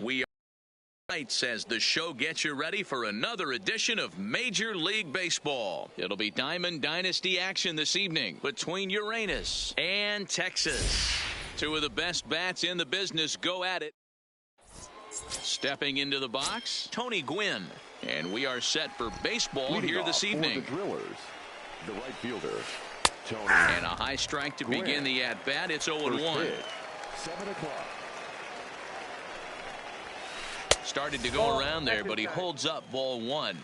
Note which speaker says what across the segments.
Speaker 1: We are Lights as the show gets you ready for another edition of Major League Baseball. It'll be Diamond Dynasty action this evening between Uranus and Texas. Two of the best bats in the business go at it. Stepping into the box, Tony Gwynn. And we are set for baseball here this evening.
Speaker 2: For the Drillers, the right fielder, Tony.
Speaker 1: And a high strike to begin the at-bat. It's 0-1.
Speaker 2: 7 o'clock.
Speaker 1: Started to go around there, but he holds up ball 1.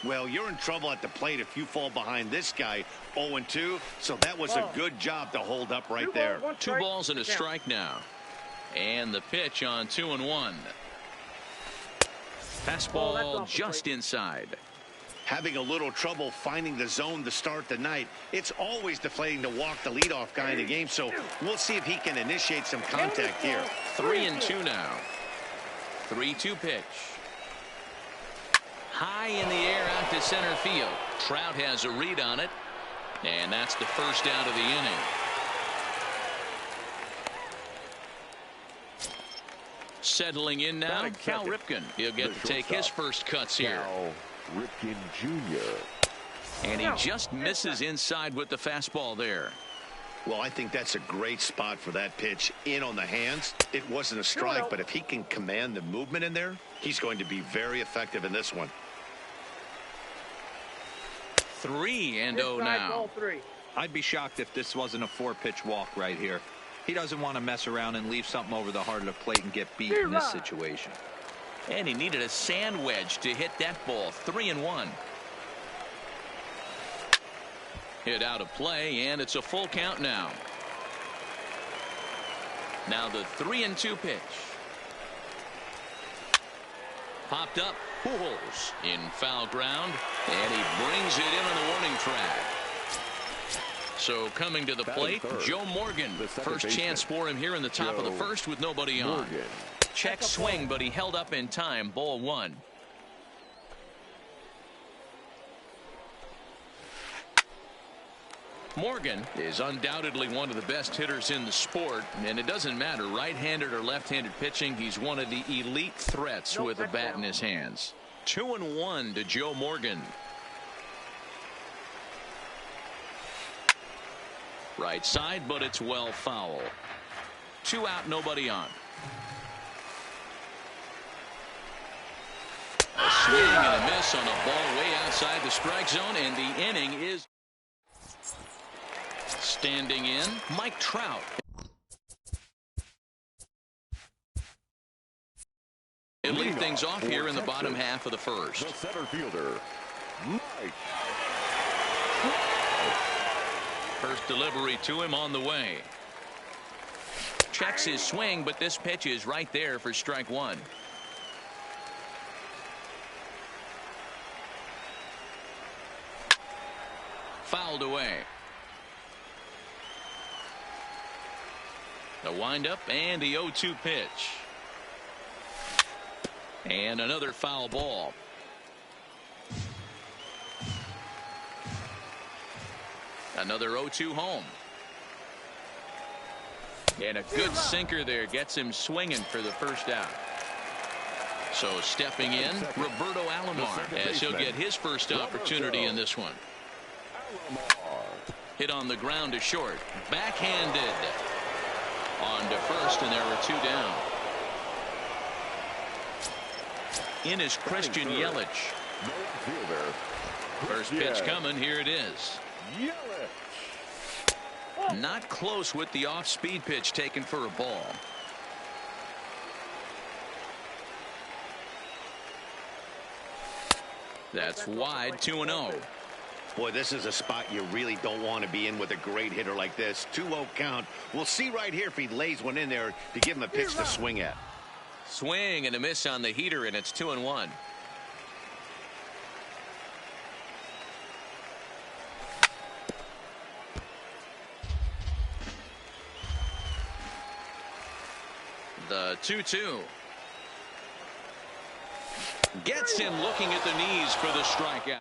Speaker 3: Well, you're in trouble at the plate if you fall behind this guy 0-2, so that was a good job to hold up right there.
Speaker 1: 2 balls and a strike now. And the pitch on 2-1. Fastball just inside.
Speaker 3: Having a little trouble finding the zone to start the night. It's always deflating to walk the leadoff guy in the game, so we'll see if he can initiate some contact here.
Speaker 1: 3-2 now. 3-2 pitch. High in the air out to center field. Trout has a read on it. And that's the first out of the inning. Settling in now, Cal Ripken. He'll get to take his first cuts here.
Speaker 2: Cal Ripken Jr.
Speaker 1: And he just misses inside with the fastball there.
Speaker 3: Well, I think that's a great spot for that pitch in on the hands. It wasn't a strike, but if he can command the movement in there, he's going to be very effective in this one.
Speaker 1: 3-0 now.
Speaker 4: I'd be shocked if this wasn't a 4-pitch walk right here. He doesn't want to mess around and leave something over the heart of the plate and get beat in this situation.
Speaker 1: And he needed a sand wedge to hit that ball. 3-1. Hit out of play, and it's a full count now. Now the 3-2 pitch. Popped up. Pujols in foul ground, and he brings it in on the warning track. So coming to the plate, Joe Morgan. First chance for him here in the top of the first with nobody on. Check swing, but he held up in time. Ball 1. Morgan is undoubtedly one of the best hitters in the sport, and it doesn't matter right-handed or left-handed pitching. He's one of the elite threats with a bat in his hands. 2-1 to Joe Morgan. Right side, but it's well foul. 2 out, nobody on. A swing and a miss on a ball way outside the strike zone, and the inning is standing in. Mike Trout. He'll lead things off here in the bottom half of the first.
Speaker 2: The center fielder, Mike.
Speaker 1: First delivery to him on the way. Checks his swing, but this pitch is right there for strike 1. Fouled away. The windup and the 0-2 pitch. And another foul ball. Another 0-2 home. And a good sinker there gets him swinging for the first out. So stepping in, Roberto Alomar, as he'll get his first opportunity in this one. Hit on the ground to short. Backhanded. On to first, and there were 2 down. In is Christian Yelich. First pitch coming. Here it is. Not close with the off-speed pitch taken for a ball. That's wide. 2-0.
Speaker 3: Boy, this is a spot you really don't want to be in with a great hitter like this. 2-0 count. We'll see right here if he lays one in there to give him a pitch to swing at.
Speaker 1: Swing and a miss on the heater, and it's 2-1. The 2-2. Gets him looking at the knees for the strikeout.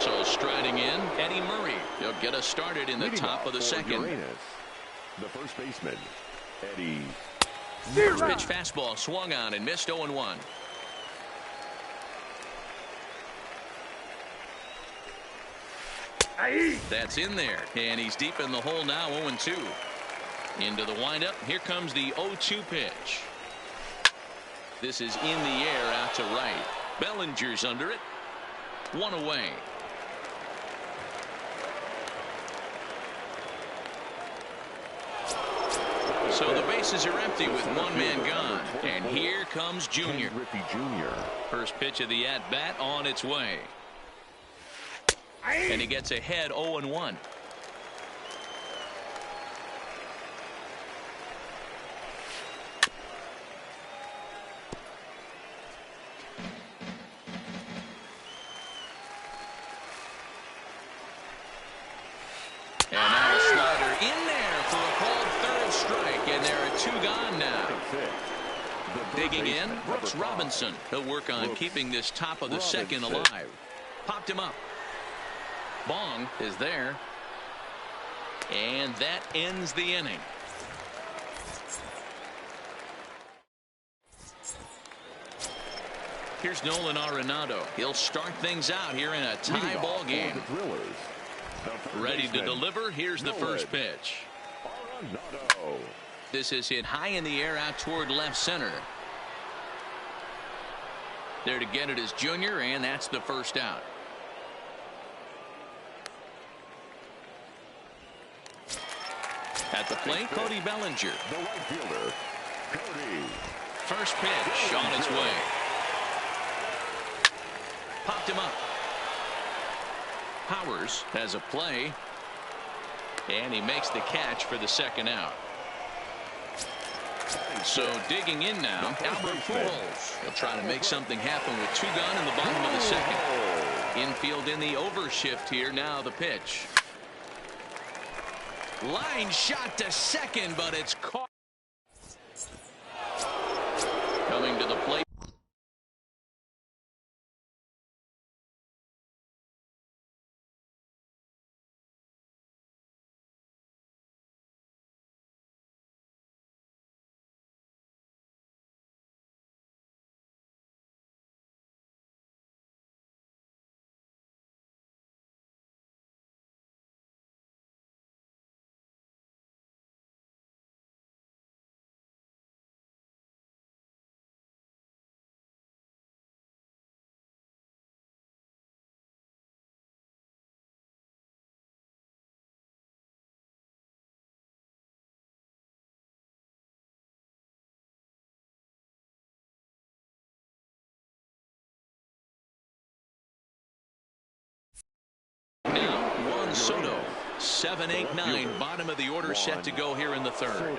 Speaker 1: So striding in, Eddie Murray. He'll get us started in the top of the second.
Speaker 2: Uranus, the first baseman, Eddie.
Speaker 1: First pitch fastball swung on and missed 0-1. That's in there, and he's deep in the hole now. 0-2. Into the windup. Here comes the 0-2 pitch. This is in the air out to right. Bellinger's under it. One away. So the bases are empty with one man gone. And here comes Junior. First pitch of the at-bat on its way. And he gets ahead 0-1. And now a slider in there for a called third strike, and there are two gone now. Digging in, Brooks Robinson. He'll work on keeping this top of the second alive. Popped him up. Bong is there. And that ends the inning. Here's Nolan Arenado. He'll start things out here in a tie ball game. Ready to deliver. Here's the first pitch. This is hit high in the air out toward left center. There to get it is Junior, and that's the first out. At the plate, Cody Bellinger.
Speaker 2: The right fielder, Cody.
Speaker 1: First pitch on its way. Popped him up. Powers has a play. And he makes the catch for the second out. So digging in now, Albert Pujols. He'll try to make something happen with two gone in the bottom of the second. Infield in the overshift here. Now the pitch. Line shot to second, but it's caught. Coming to the plate. Now, Juan Soto, 7, 8, 9, bottom of the order set to go here in the third.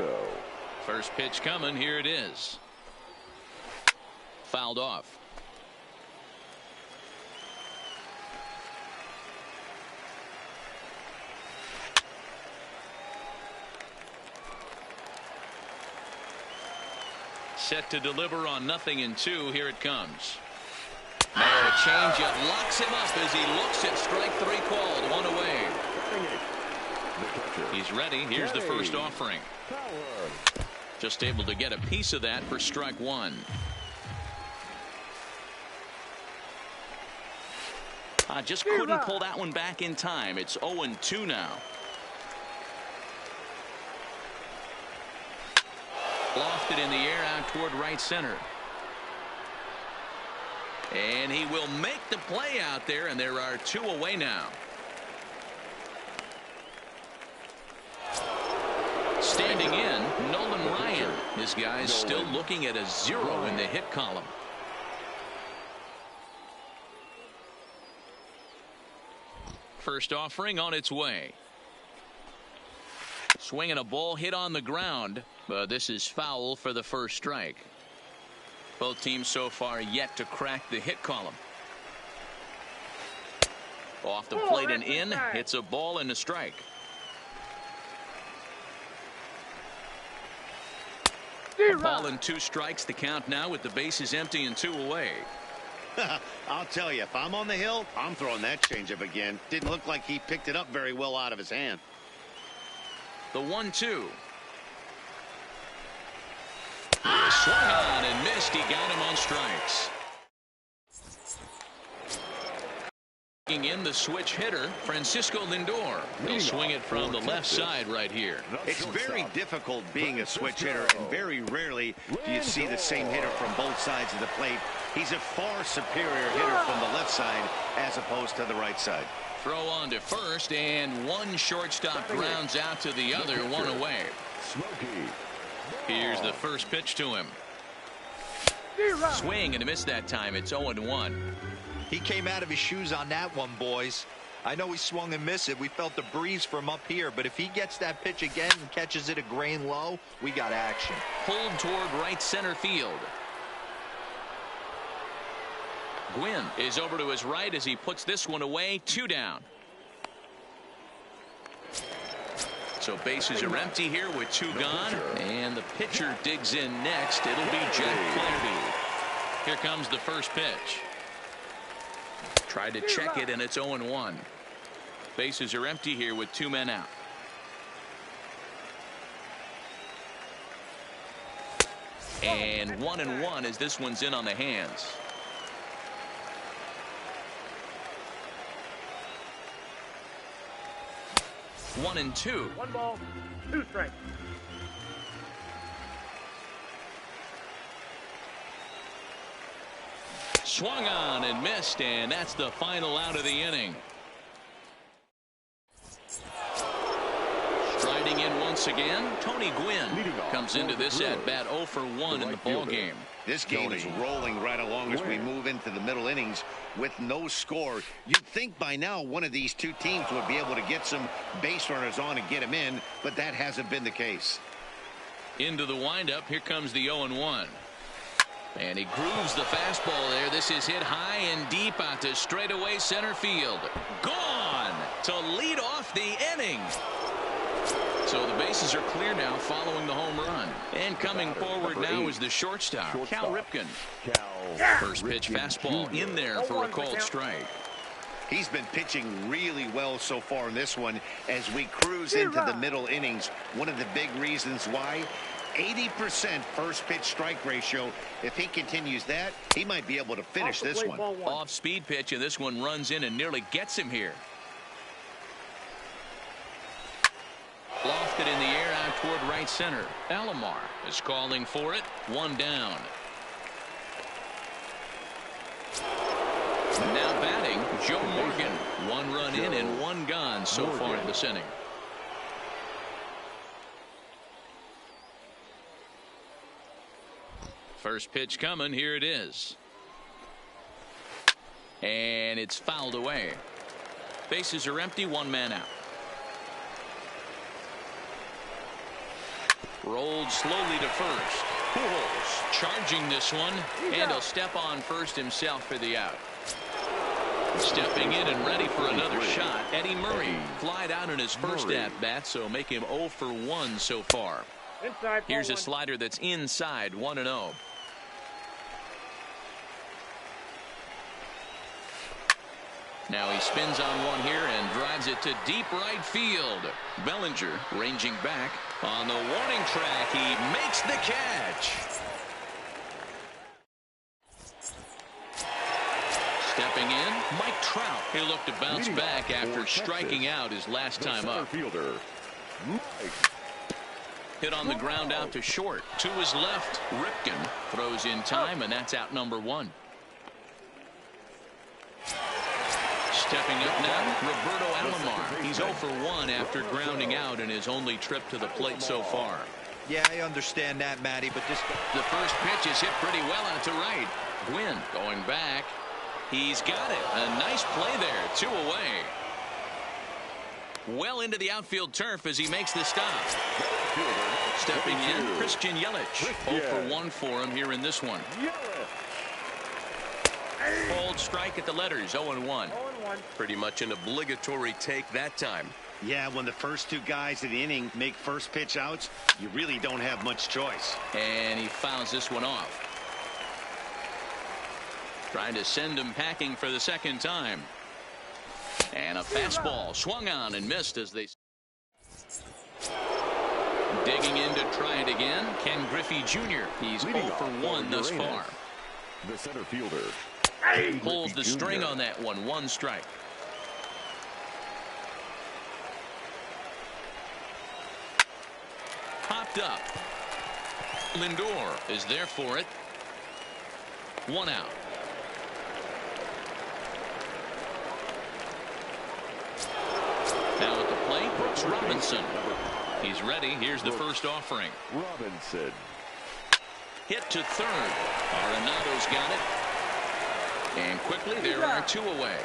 Speaker 1: First pitch coming, here it is. Fouled off. Set to deliver on 0-2, here it comes. Now a changeup locks him up as he looks at strike three called. One away. He's ready. Here's the first offering. Just able to get a piece of that for strike one. Just couldn't pull that one back in time. It's 0-2 now. Lofted in the air out toward right center. And he will make the play out there, and there are two away now. Standing in, Nolan Ryan. This guy's still looking at a 0 in the hit column. First offering on its way. Swinging a ball hit on the ground, but this is foul for the first strike. Both teams so far yet to crack the hit column. Off the plate and in. It's a ball and a strike. A ball and 2 strikes. The count now with the bases empty and 2 away.
Speaker 3: I'll tell you, if I'm on the hill, I'm throwing that changeup again. Didn't look like he picked it up very well out of his hand.
Speaker 1: The 1-2. Swung on and missed. He got him on strikes. In the switch hitter, Francisco Lindor. He'll swing it from the left side right here.
Speaker 3: It's very difficult being a switch hitter, and very rarely do you see the same hitter from both sides of the plate. He's a far superior hitter from the left side as opposed to the right side.
Speaker 1: Throw on to first, and one shortstop grounds out to the other, one away. Here's the first pitch to him. Swing and a miss that time. It's 0-1.
Speaker 4: He came out of his shoes on that one, boys. I know he swung and missed it. We felt the breeze from up here, but if he gets that pitch again and catches it a grain low, we got action.
Speaker 1: Pulled toward right center field. Gwynn is over to his right as he puts this one away. 2 down. So bases are empty here with 2 gone. And the pitcher digs in next. It'll be Jack Flaherty. Here comes the first pitch. Tried to check it, and it's 0-1. Bases are empty here with 2 men out. And 1-1 as this one's in on the hands. One and two.
Speaker 5: 1 ball, 2 strikes.
Speaker 1: Swung on and missed, and that's the final out of the inning. Striding in once again, Tony Gwynn comes into this at bat 0 for 1 in the ball game.
Speaker 3: This game is rolling right along as we move into the middle innings with no score. You'd think by now one of these two teams would be able to get some base runners on and get them in, but that hasn't been the case.
Speaker 1: Into the windup, here comes the 0-1. And he grooves the fastball there. This is hit high and deep out to straightaway center field. Gone to lead off the inning. So the bases are clear now following the home run. And coming forward now is the shortstop, Cal Ripken. First pitch fastball in there for a called strike.
Speaker 3: He's been pitching really well so far in this one as we cruise into the middle innings. One of the big reasons why, 80% first pitch strike ratio. If he continues that, he might be able to finish this one.
Speaker 1: Off speed pitch, and this one runs in and nearly gets him here. Lofted in the air out toward right center. Alomar is calling for it. 1 down. Now batting, Joe Morgan. 1 run in and 1 gone so far in this inning. First pitch coming. Here it is. And it's fouled away. Bases are empty. 1 man out. Rolled slowly to first. Pujols charging this one, and he'll step on first himself for the out. Stepping in and ready for another shot, Eddie Murray flied out in his first at-bat, so make him 0 for 1 so far. Here's a slider that's inside, 1-0. Now he spins on one here and drives it to deep right field. Bellinger ranging back on the warning track. He makes the catch. Stepping in, Mike Trout. He'll look to bounce back after striking out his last time up. Hit on the ground out to short. To his left, Ripken throws in time, and that's out number 1. Stepping up now, Roberto Alomar. He's 0 for 1 after grounding out in his only trip to the plate so far.
Speaker 4: Yeah, I understand that, Matty, but this...
Speaker 1: The first pitch is hit pretty well out to right. Gwynn going back. He's got it. A nice play there. 2 away. Well into the outfield turf as he makes the stop. Stepping in, Christian Yelich. 0 for 1 for him here in this one. Cold strike at the letters, 0-1.
Speaker 6: Pretty much an obligatory take that time.
Speaker 3: Yeah, when the first 2 guys in the inning make first pitch outs, you really don't have much choice.
Speaker 1: And he fouls this one off. Trying to send him packing for the second time. And a fastball swung on and missed as they dig Digging in to try it again, Ken Griffey Jr. He's 0 for 1 thus far.
Speaker 2: The center fielder.
Speaker 1: Pulls the string on that one. 1 strike. Popped up. Lindor is there for it. 1 out. Now at the plate, Brooks Robinson. He's ready. Here's the first offering.
Speaker 2: Robinson.
Speaker 1: Hit to third. Arenado's got it. And quickly there are 2 away.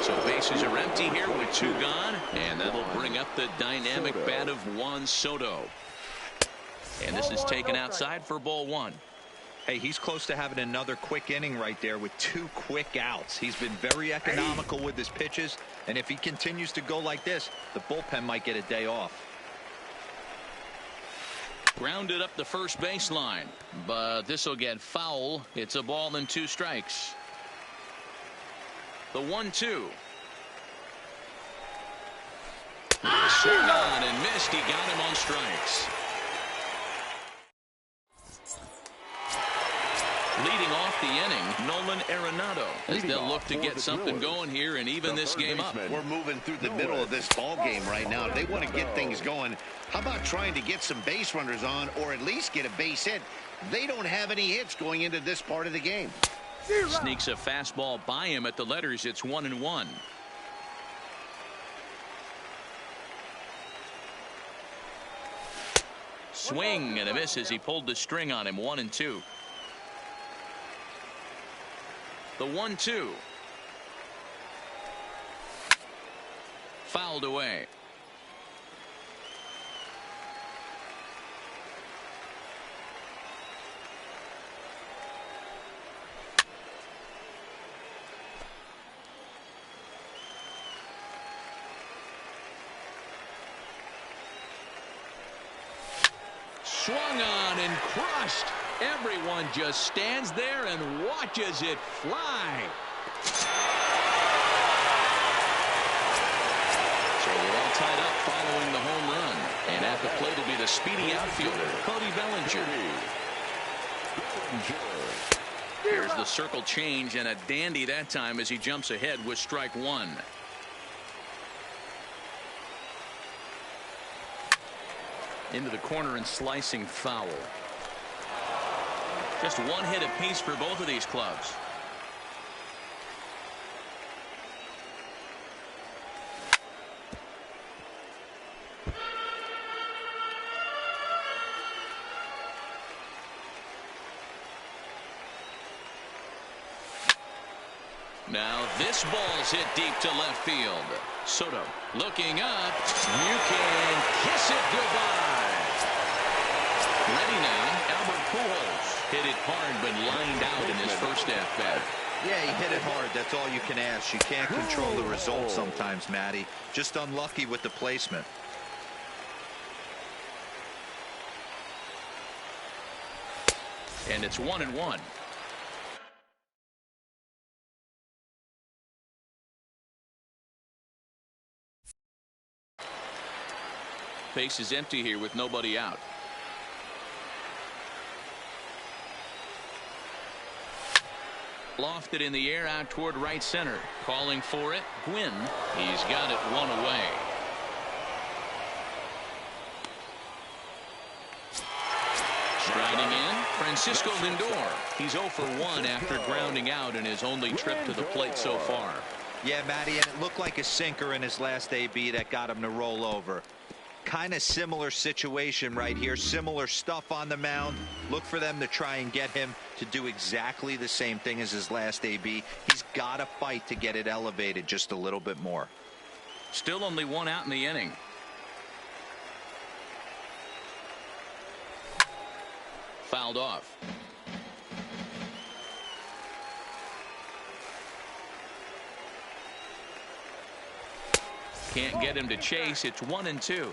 Speaker 1: So bases are empty here with 2 gone. And that'll bring up the dynamic bat of Juan Soto. And this is taken outside for ball 1.
Speaker 4: Hey, he's close to having another quick inning right there with 2 quick outs. He's been very economical with his pitches. And if he continues to go like this, the bullpen might get a day off.
Speaker 1: Grounded up the first baseline, but this will get foul. It's a ball and 2 strikes. The 1-2. Swung on and missed. He got him on strikes. Leading off the inning, Nolan Arenado, as they'll look to get something going here and even this game up.
Speaker 3: We're moving through the middle of this ball game right now. If they want to get things going, how about trying to get some base runners on or at least get a base hit? They don't have any hits going into this part of the game.
Speaker 1: Sneaks a fastball by him at the letters. It's 1-1. Swing and a miss as he pulled the string on him. 1-2. The 1-2. Fouled away. Swung on and crushed. Everyone just stands there and watches it fly. So we're all tied up following the home run. And at the plate will be the speedy outfielder, Cody Bellinger. Here's the circle change and a dandy that time as he jumps ahead with strike 1. Into the corner and slicing foul. Just 1 hit apiece for both of these clubs. Now this ball's hit deep to left field. Soto looking up. You can kiss it goodbye. Ready now, Albert Pujols. Hit it hard but lined out in his first at-bat.
Speaker 4: Yeah, he hit it hard. That's all you can ask. You can't control the result sometimes, Matty. Just unlucky with the placement.
Speaker 1: And it's 1-1. Base is empty here with nobody out. Lofted in the air out toward right center. Calling for it. Gwynn. He's got it 1 away. Striding in, Francisco Lindor. He's 0 for 1 after grounding out in his only trip to the plate so far.
Speaker 4: Yeah, Matty, and it looked like a sinker in his last AB that got him to roll over. Kind of similar situation right here. Similar stuff on the mound. Look for them to try and get him to do exactly the same thing as his last AB. He's got to fight to get it elevated just a little bit more.
Speaker 1: Still only 1 out in the inning. Fouled off. Can't get him to chase. It's 1-2.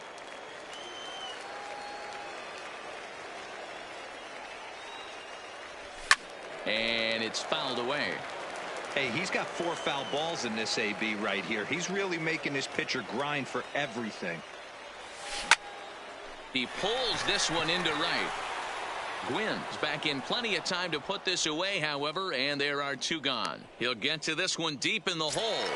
Speaker 1: And it's fouled away.
Speaker 4: Hey, he's got 4 foul balls in this AB right here. He's really making this pitcher grind for everything.
Speaker 1: He pulls this one into right. Gwynn's back in plenty of time to put this away, however, and there are 2 gone. He'll get to this one deep in the hole.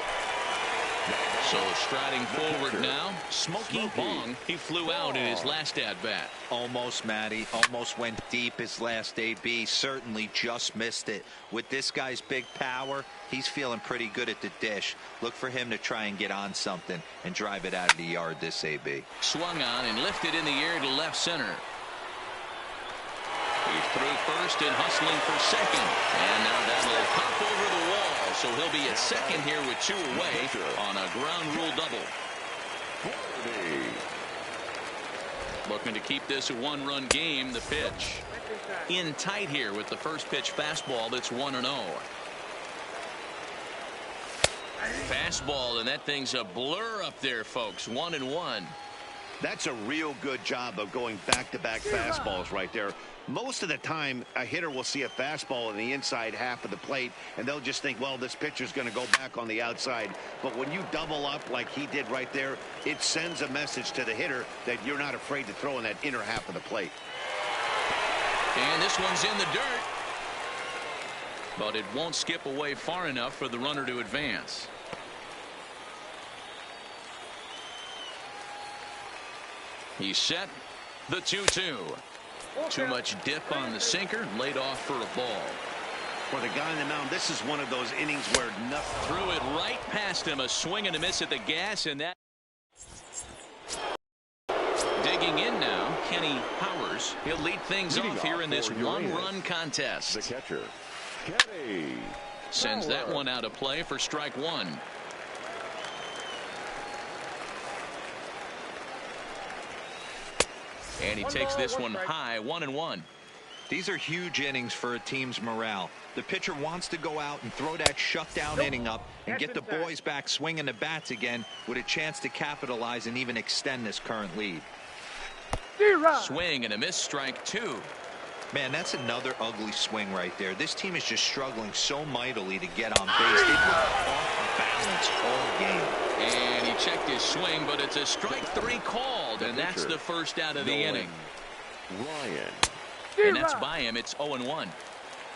Speaker 1: So striding forward now, Smokey Bong. He flew out in his last at-bat.
Speaker 4: Almost, Matty. Almost went deep his last AB. Certainly just missed it. With this guy's big power, he's feeling pretty good at the dish. Look for him to try and get on something and drive it out of the yard this AB.
Speaker 1: Swung on and lifted in the air to left center. He's through first and hustling for second. And now that'll pop over the wall. So he'll be at second here with 2 away on a ground rule double. Looking to keep this a 1-run game. The pitch in tight here with the first pitch fastball that's 1-0. Fastball, and that thing's a blur up there, folks. 1-1.
Speaker 3: That's a real good job of going back-to-back fastballs right there. Most of the time, a hitter will see a fastball in the inside half of the plate, and they'll just think, well, this pitcher's going to go back on the outside. But when you double up like he did right there, it sends a message to the hitter that you're not afraid to throw in that inner half of the plate.
Speaker 1: And this one's in the dirt. But it won't skip away far enough for the runner to advance. He's set. The 2-2. Too much dip on the sinker. Laid off for a ball.
Speaker 3: For the guy on the mound, this is one of those innings where nothing.
Speaker 1: Threw it right past him. A swing and a miss at the gas, and that. Digging in now, Kenny Powers. He'll lead things off here in this 1-run contest.
Speaker 2: The catcher, Kenny.
Speaker 1: Sends that one out of play for strike 1. And he takes this one high, 1-1.
Speaker 4: These are huge innings for a team's morale. The pitcher wants to go out and throw that shutdown inning up and get the boys back swinging the bats again with a chance to capitalize and even extend this current lead.
Speaker 1: Swing and a miss, strike 2.
Speaker 4: Man, that's another ugly swing right there. This team is just struggling so mightily to get on base. They've been off balance all game.
Speaker 1: And he checked his swing, but it's a strike 3 called, and that's the first out of the inning.
Speaker 2: Ryan.
Speaker 1: And that's by him. It's 0-1.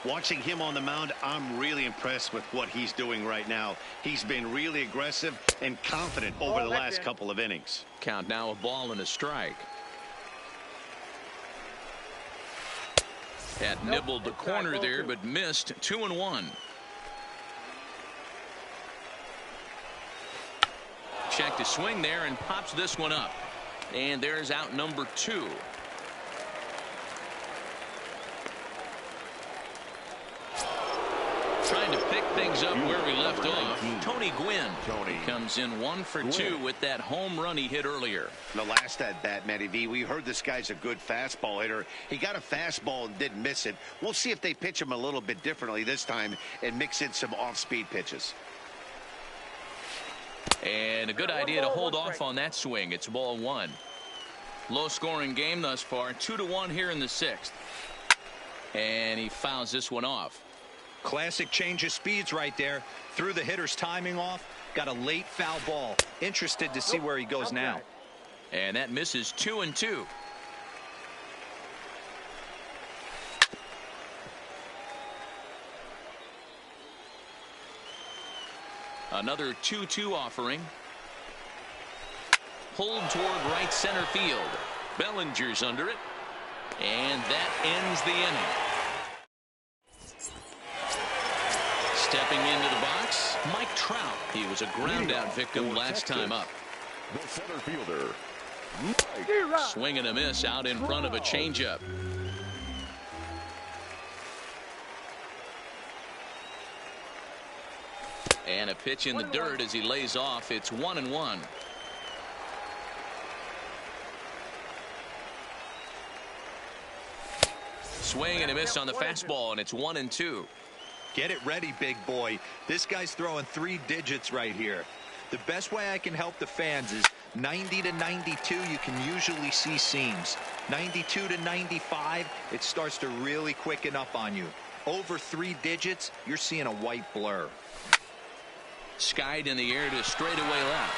Speaker 3: Watching him on the mound, I'm really impressed with what he's doing right now. He's been really aggressive and confident over the last couple of innings.
Speaker 1: Count now, a ball and a strike. Had nibbled the corner there, but missed. 2-1. Checked his swing there and pops this one up. And there's out number 2. Trying to pick things up where we left off. Tony Gwynn. He comes in 1 for 2 with that home run he hit earlier.
Speaker 3: The last at bat, Matty V, we heard this guy's a good fastball hitter. He got a fastball and didn't miss it. We'll see if they pitch him a little bit differently this time and mix in some off-speed pitches.
Speaker 1: And a good idea to hold off on that swing. It's ball 1. Low-scoring game thus far. 2-1 here in the 6th. And he fouls this one off.
Speaker 4: Classic change of speeds right there. Threw the hitter's timing off. Got a late foul ball. Interested to see where he goes now.
Speaker 1: And that misses. 2-2. Another 2-2 offering. Pulled toward right center field. Bellinger's under it. And that ends the inning. Stepping into the box, Mike Trout. He was a ground out victim last time up.
Speaker 2: The center fielder, Mike.
Speaker 1: Swing and a miss out in front of a changeup. And a pitch in the dirt as he lays off. It's 1-1. Swing and a miss on the fastball, and it's 1-2.
Speaker 4: Get it ready, big boy. This guy's throwing 3 digits right here. The best way I can help the fans is 90 to 92. You can usually see seams. 92 to 95, it starts to really quicken up on you. Over 3 digits, you're seeing a white blur.
Speaker 1: Skied in the air to straightaway left.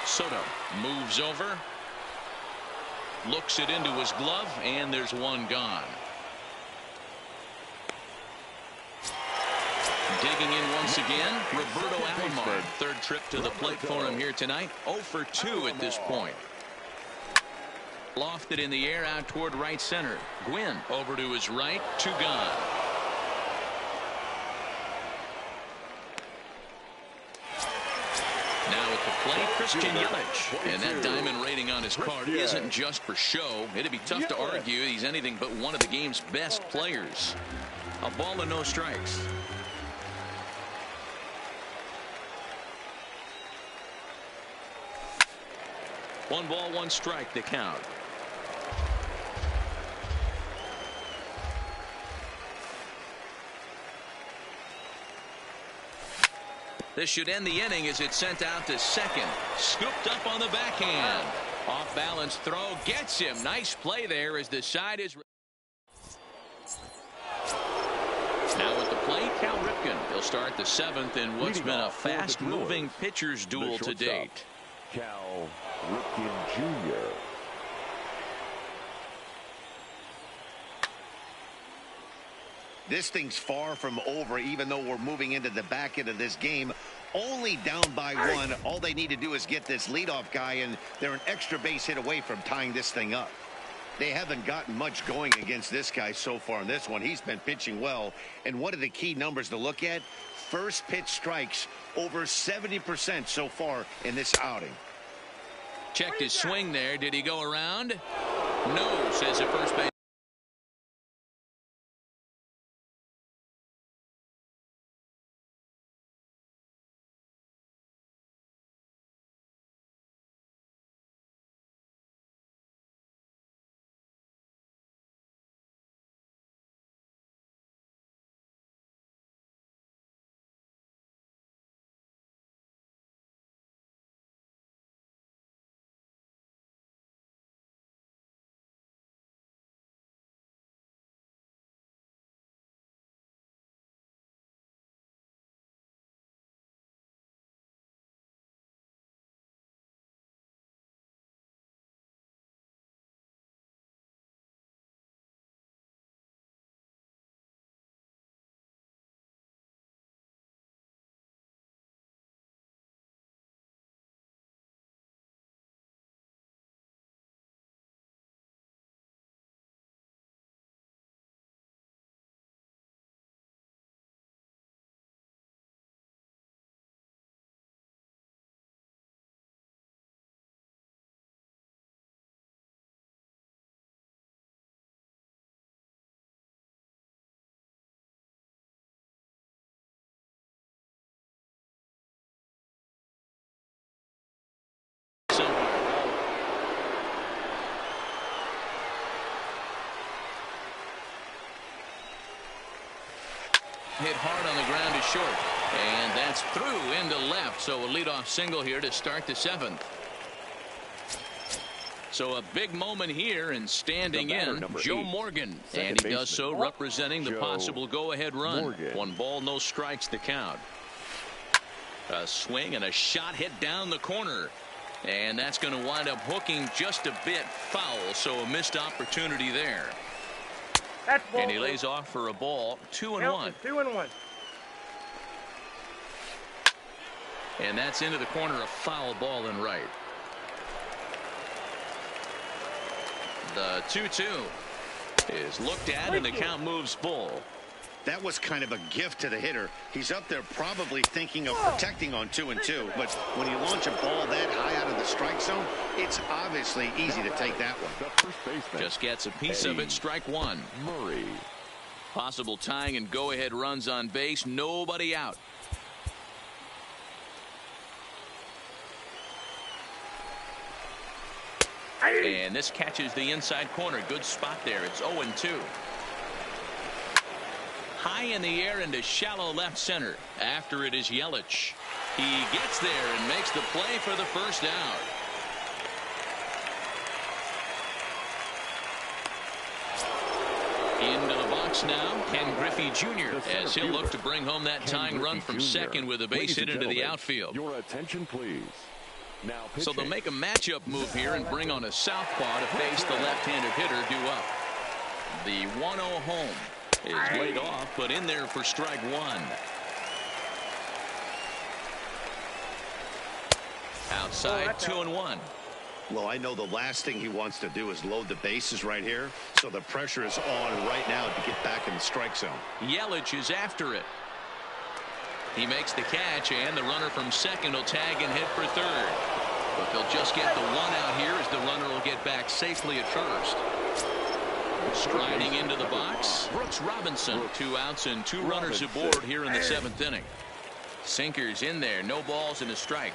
Speaker 1: Soto moves over. Looks it into his glove, and there's one gone. Digging in once again, Roberto Alomar. Third trip to the plate for him here tonight. 0 for 2 at this point. Lofted in the air out toward right center. Gwynn over to his right. 2 gone. Now at the plate, Christian Yelich. And that diamond rating on his card isn't just for show. It'd be tough to argue he's anything but one of the game's best players. A ball and no strikes. One ball, one strike to count. This should end the inning as it's sent out to second. Scooped up on the backhand. Off balance throw gets him. Nice play there as the side is. Now at the plate, Cal Ripken. He'll start the 7th in what's been a fast-moving pitcher's duel to date.
Speaker 2: Cal Ripken Jr.
Speaker 3: This thing's far from over, even though we're moving into the back end of this game. Only down by 1. All they need to do is get this leadoff guy, and they're an extra base hit away from tying this thing up. They haven't gotten much going against this guy so far in this one. He's been pitching well. And one of the key numbers to look at, first pitch strikes over 70% so far in this outing.
Speaker 1: Checked his swing there. Did he go around? No, says the first base. Hit hard on the ground to short. And that's through into left. So a leadoff single here to start the 7th. So a big moment here, and standing in, Joe Morgan. And he does so representing the possible go-ahead run. 1 ball, no strikes to count. A swing and a shot hit down the corner. And that's going to wind up hooking just a bit foul. So a missed opportunity there. And he lays off for a ball. 2-1.
Speaker 5: 2-1.
Speaker 1: And that's into the corner, a foul ball and right. The 2-2 is looked at, and the count moves full.
Speaker 3: That was kind of a gift to the hitter. He's up there probably thinking of protecting on 2-2, but when you launch a ball that high out of the strike zone, it's obviously easy to take that one.
Speaker 1: Just gets a piece of it. Strike 1.
Speaker 2: Murray.
Speaker 1: Possible tying and go-ahead runs on base. Nobody out. And this catches the inside corner. Good spot there. It's 0-2. High in the air into shallow left center. After it is Yelich. He gets there and makes the play for the first out. Into the box box now, Ken Griffey Jr. as he'll look to bring home that tying run from second with a base hit into the outfield.
Speaker 2: Your attention, please. Now
Speaker 1: so they'll make a matchup move here and bring on a southpaw to face the left-handed hitter due up. The 1-0 home is laid off, but in there for strike one. Outside, 2-1.
Speaker 3: Well, I know the last thing he wants to do is load the bases right here, so the pressure is on right now to get back in the strike zone.
Speaker 1: Yelich is after it. He makes the catch, and the runner from second will tag and hit for third. But they'll just get the one out here as the runner will get back safely at first. Striding into the box, Brooks Robinson. 2 outs and 2 runners aboard here in the 7th inning. Sinker's in there, no balls and a strike.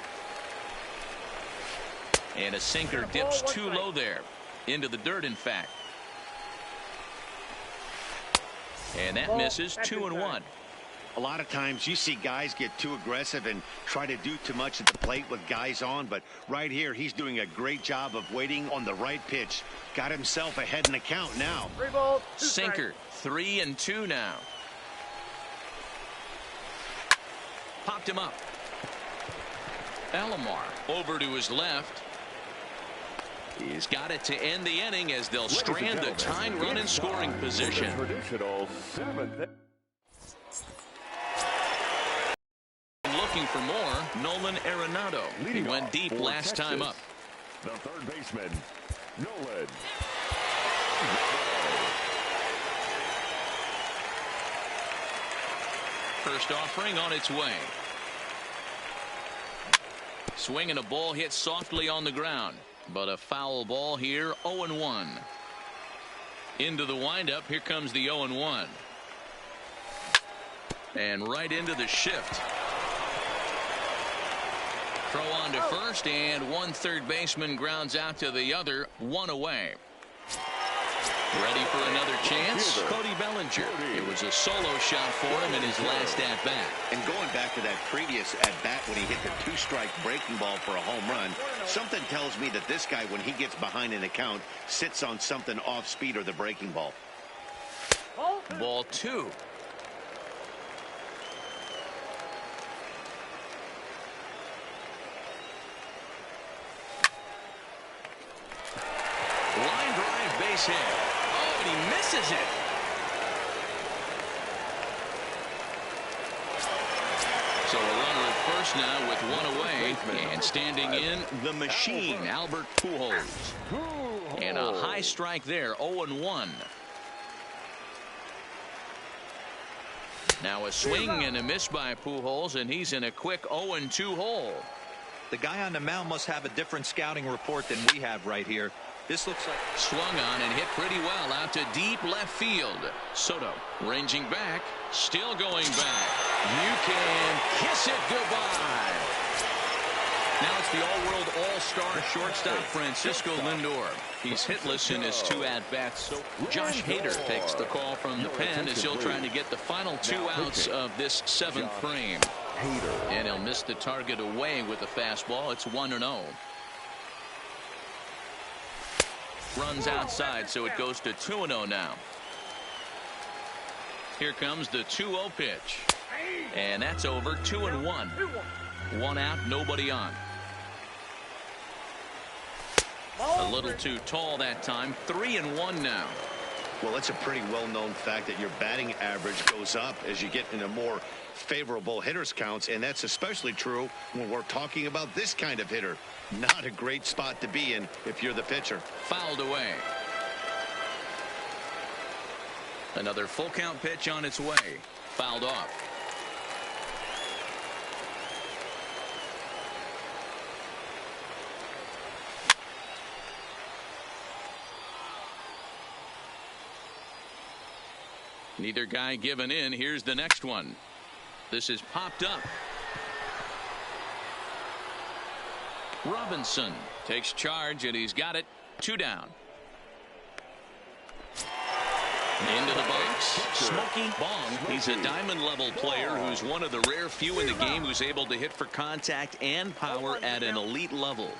Speaker 1: And a sinker dips too low there. Into the dirt, in fact. And that misses. 2-1.
Speaker 3: A lot of times you see guys get too aggressive and try to do too much at the plate with guys on, but right here he's doing a great job of waiting on the right pitch. Got himself ahead in the count now.
Speaker 1: Sinker, 3-2 now. Popped him up. Alomar over to his left. He's got it to end the inning as they'll strand the tying run in scoring position.
Speaker 2: Traditional 7th.
Speaker 1: Looking for more, Nolan Arenado. He went deep last time up.
Speaker 2: The third baseman, Nolan.
Speaker 1: First offering on its way. Swinging a ball hit softly on the ground, but a foul ball here. 0-1. Into the windup. Here comes the 0-1. And right into the shift. Throw on to first, and one third baseman grounds out to the other. 1 away. Ready for another chance? Cody Bellinger. It was a solo shot for him in his last at-bat.
Speaker 3: And going back to that previous at-bat when he hit the 2-strike breaking ball for a home run, something tells me that this guy, when he gets behind in the count, sits on something off speed or the breaking ball.
Speaker 1: Ball 2. Line drive base hit. Oh, and he misses it. So a runner at first now with 1 away, and standing in the machine, Albert Pujols. And a high strike there. 0-1. Now a swing and a miss by Pujols, and he's in a quick 0-2 hole.
Speaker 4: The guy on the mound must have a different scouting report than we have right here. This looks like
Speaker 1: swung on and hit pretty well out to deep left field. Soto ranging back, still going back. You can kiss it goodbye. Now it's the all-world all-star shortstop Francisco Lindor. He's hitless in his 2 at-bats. Josh Hader takes the call from the pen as he'll try to get the final 2 outs of this 7th frame. And he'll miss the target away with the fastball. It's 1-0. Runs outside, so it goes to 2-0 now. Here comes the 2-0 pitch. And that's over. 2-1. 1 out, nobody on. A little too tall that time. 3-1 now.
Speaker 3: Well, it's a pretty well-known fact that your batting average goes up as you get into more favorable hitters counts, and that's especially true when we're talking about this kind of hitter. Not a great spot to be in if you're the pitcher.
Speaker 1: Fouled away. Another full count pitch on its way. Fouled off. Neither guy giving in. Here's the next one. This is popped up. Robinson takes charge, and he's got it. 2 down. Into the box. Smokey Bong. He's a diamond-level player who's one of the rare few in the game who's able to hit for contact and power at an elite level.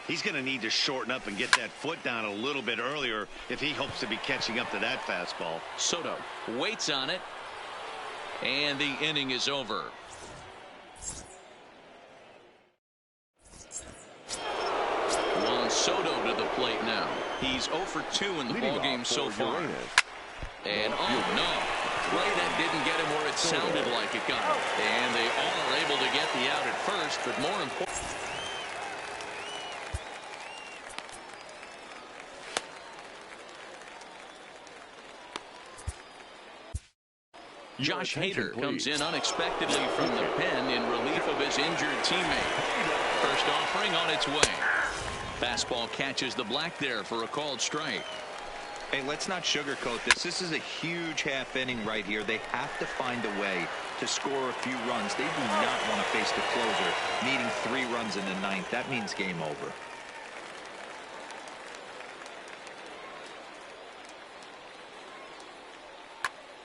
Speaker 3: He's going to need to shorten up and get that foot down a little bit earlier if he hopes to be catching up to that fastball.
Speaker 1: Soto waits on it, and the inning is over. Juan Soto to the plate now. He's 0 for 2 in the ballgame so far. And oh no, play that didn't get him where it sounded like it got him. And they are able to get the out at first, but more important. Josh Hader comes in unexpectedly from the pen in relief of his injured teammate. First offering on its way. Fastball catches the black there for a called strike.
Speaker 4: Hey, let's not sugarcoat this. This is a huge half inning right here. They have to find a way to score a few runs. They do not want to face the closer needing 3 runs in the 9th. That means game over.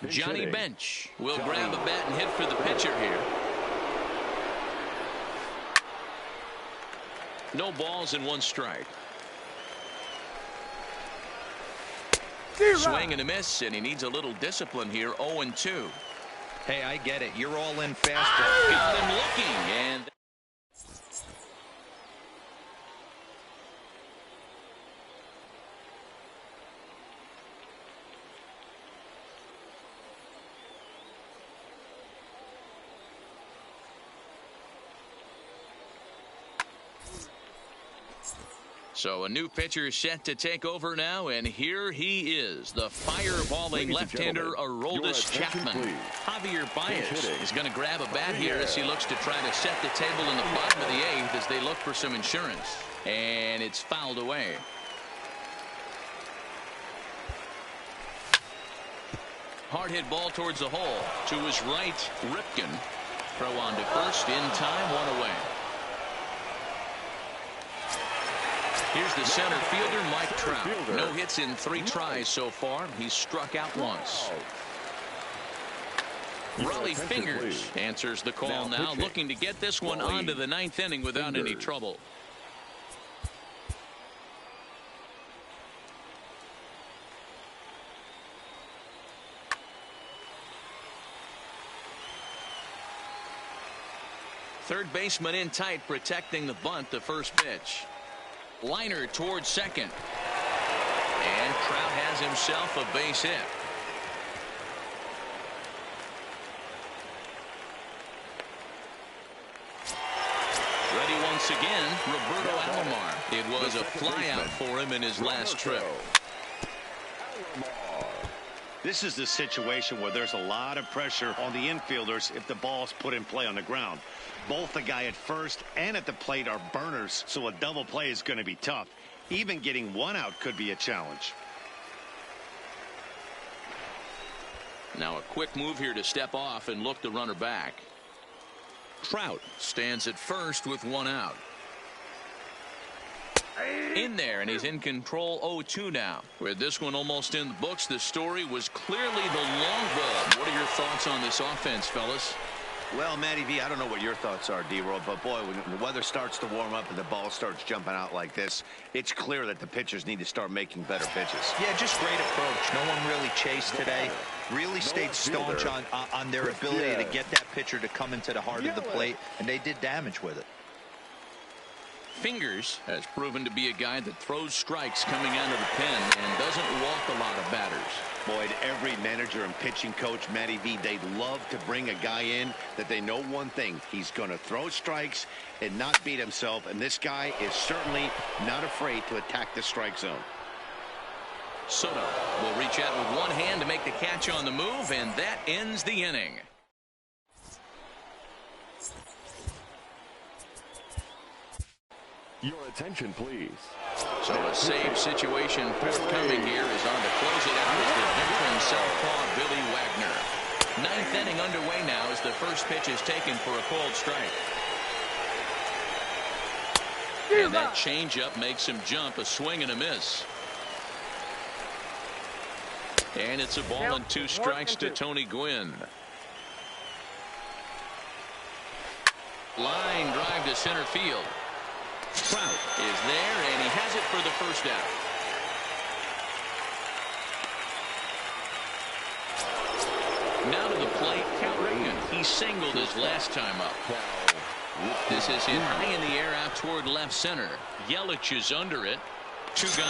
Speaker 1: Johnny Bench will grab a bat and hit for the pitcher here. No balls and 1 strike. Swing and a miss, and he needs a little discipline here. 0-2.
Speaker 4: Hey, I get it. You're all in fastball.
Speaker 1: Got him looking, and so a new pitcher set to take over now, and here he is, the fireballing left-hander Aroldis Chapman. Javier Baez is going to grab a bat here as he looks to try to set the table in the bottom of the 8th as they look for some insurance. And it's fouled away. Hard hit ball towards the hole. To his right, Ripken. Throw on to first in time, 1 away. Here's the center fielder, Mike Trout. No hits in 3 tries so far. He's struck out once. Raleigh Fingers answers the call now, looking to get this one on to the 9th inning without any trouble. Third baseman in tight, protecting the bunt, the first pitch. Liner towards second. And Trout has himself a base hit. Ready once again, Roberto Alomar. It was a flyout for him in his last trip.
Speaker 3: This is the situation where there's a lot of pressure on the infielders if the ball's put in play on the ground. Both the guy at first and at the plate are burners, so a double play is going to be tough. Even getting 1 out could be a challenge.
Speaker 1: Now a quick move here to step off and look the runner back. Trout stands at first with 1 out. In there, and he's in control. 0-2 now. With this one almost in the books, the story was clearly the long ball. What are your thoughts on this offense, fellas?
Speaker 3: Well, Matty V, I don't know what your thoughts are, D-Roll, but boy, when the weather starts to warm up and the ball starts jumping out like this, it's clear that the pitchers need to start making better pitches.
Speaker 4: Yeah, just great approach. No one really chased today. Really stayed staunch on their ability to get that pitcher to come into the heart of the plate, and they did damage with it.
Speaker 1: Fingers has proven to be a guy that throws strikes coming out of the pen and doesn't walk a lot of batters.
Speaker 3: Boy, every manager and pitching coach, Matty V, they'd love to bring a guy in that they know one thing. He's going to throw strikes and not beat himself, and this guy is certainly not afraid to attack the strike zone.
Speaker 1: Soto will reach out with 1 hand to make the catch on the move, and that ends the inning.
Speaker 2: Your attention, please.
Speaker 1: So a save situation forthcoming here is on to close it out is the veteran southpaw Billy Wagner. 9th inning underway now as the first pitch is taken for a called strike. And that changeup makes him jump, a swing and a miss. And it's a ball and 2 strikes to Tony Gwynn. Line drive to center field. Trout is there, and he has it for the first out. Now to the plate, Calhoun. He singled his last time up. This is hit high in the air out toward left center. Yelich is under it. 2 gone.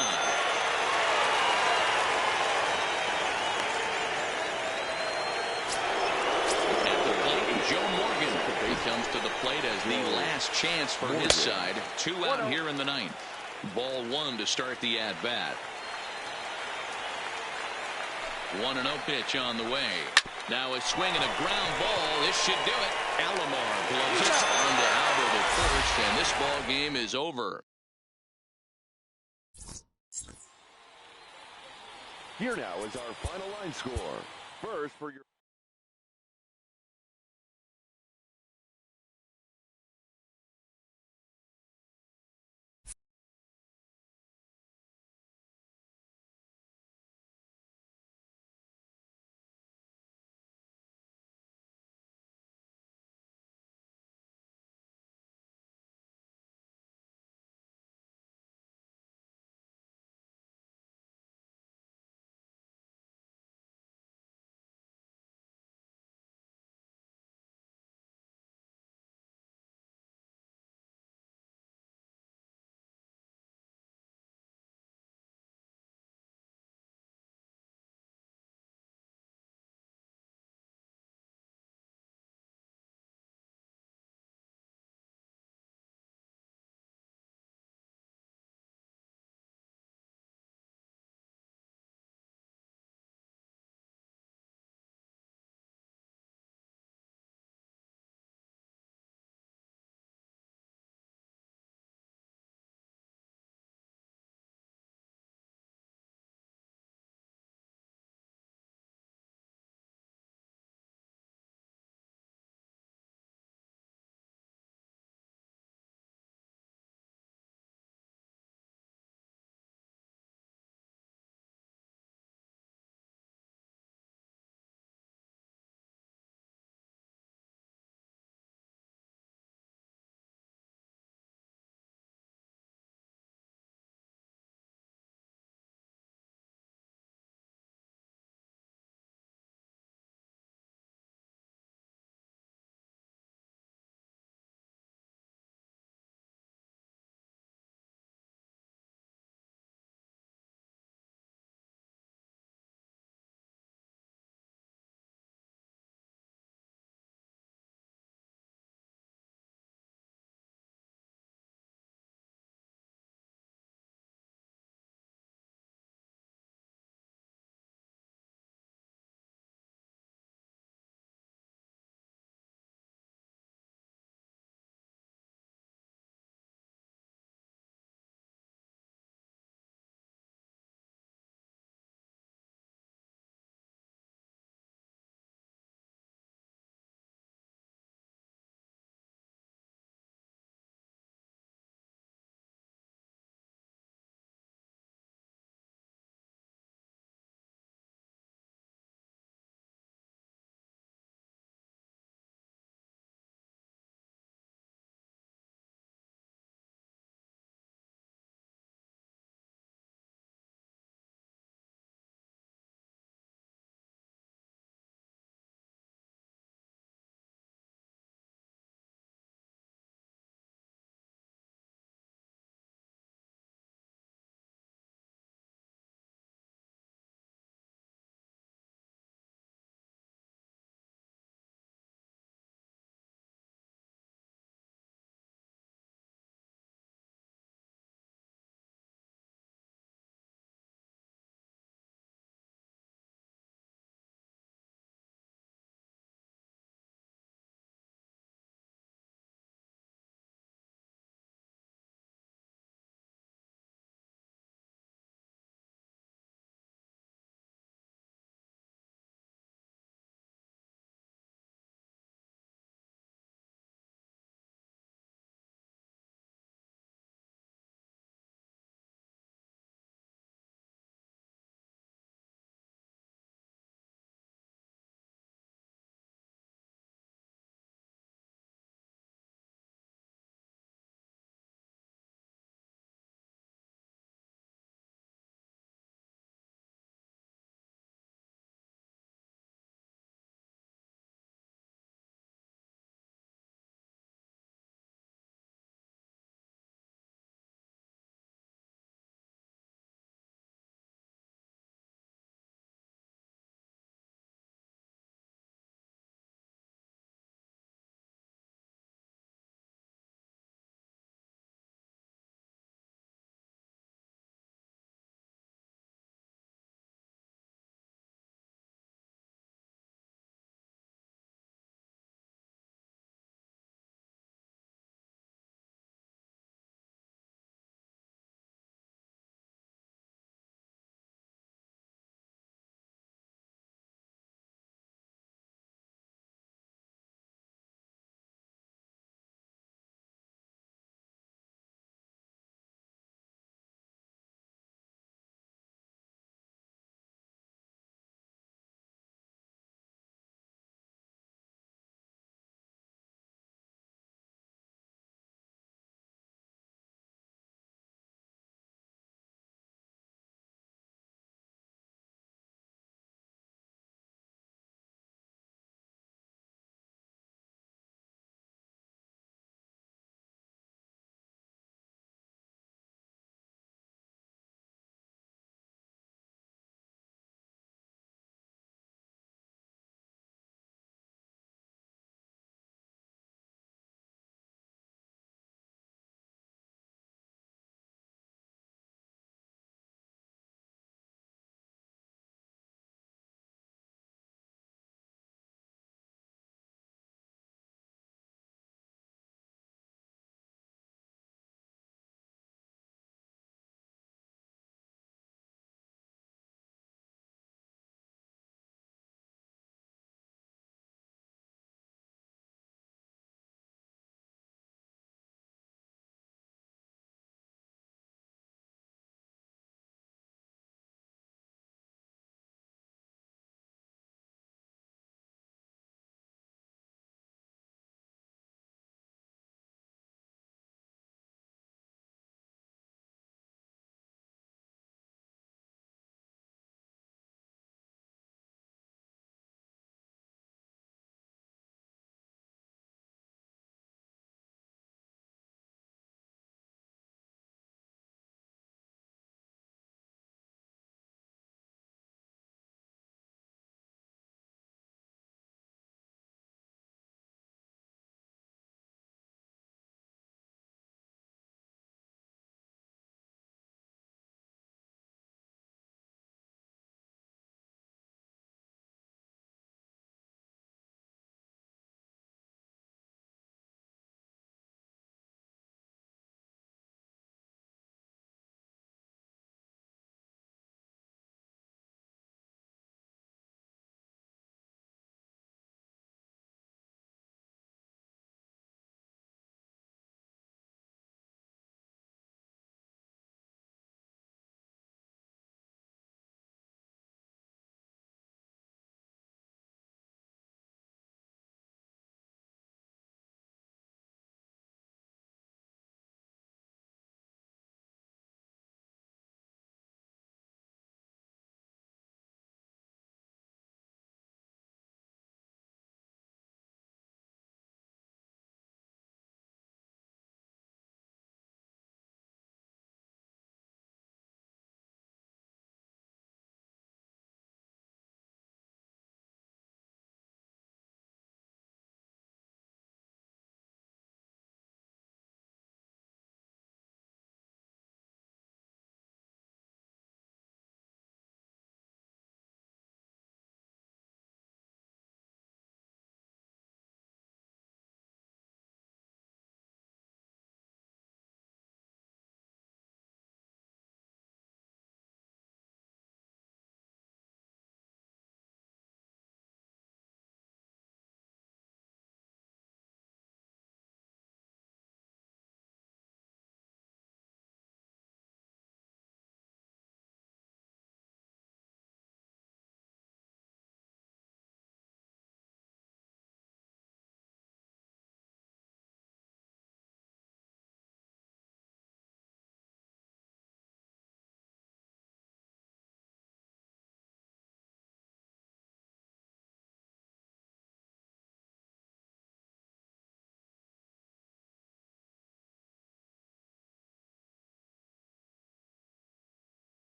Speaker 1: At the plate, Joe Morgan. He comes to the plate as the last chance for his side. 2 out here in the 9th. Ball 1 to start the at-bat. 1-0 pitch on the way. Now a swing and a ground ball. This should do it. Alomar blows it on to Albert at first, and this ball game is over.
Speaker 2: Here now is our final line score. First for your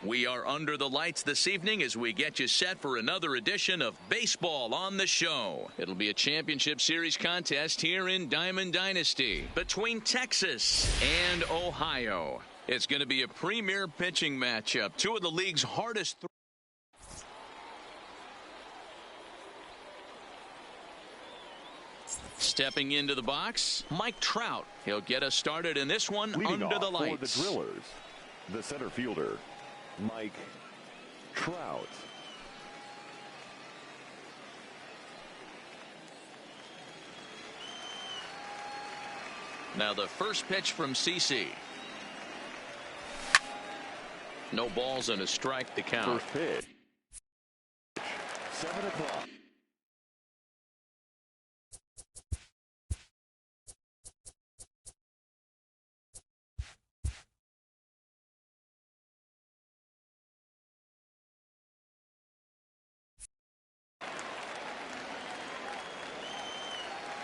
Speaker 1: We are under the lights this evening as we get you set for another edition of Baseball on the Show. It'll be a championship series contest here in Diamond Dynasty between Texas and Ohio. It's going to be a premier pitching matchup. Two of the league's hardest. Stepping into the box, Mike Trout. He'll get us started in this one.
Speaker 2: Leading
Speaker 1: under the
Speaker 2: off
Speaker 1: lights.
Speaker 2: For the Drillers, the center fielder, Mike Trout.
Speaker 1: Now the first pitch from CC. No balls and a strike to count.
Speaker 2: First pitch. 7 o'clock.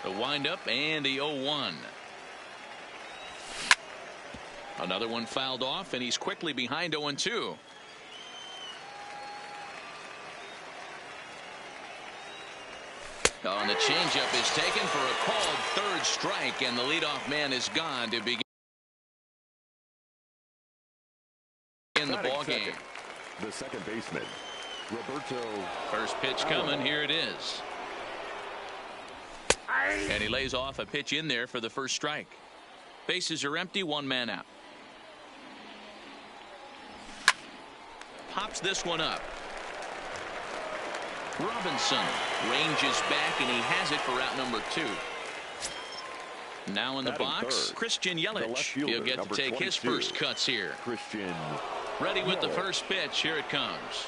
Speaker 1: The windup and the 0-1. Another one fouled off, and he's quickly behind 0-2. And the changeup is taken for a called third strike, and the leadoff man is gone to begin the ball game.
Speaker 2: The second baseman, Roberto.
Speaker 1: First pitch coming. Here it is. And he lays off a pitch in there for the first strike. Bases are empty, one man out. Pops this one up. Robinson ranges back, and he has it for out number 2. Now in the box,
Speaker 2: third,
Speaker 1: Christian Yelich. He'll get to take his first cuts here.
Speaker 2: Christian
Speaker 1: Ready with the first pitch. Here it comes.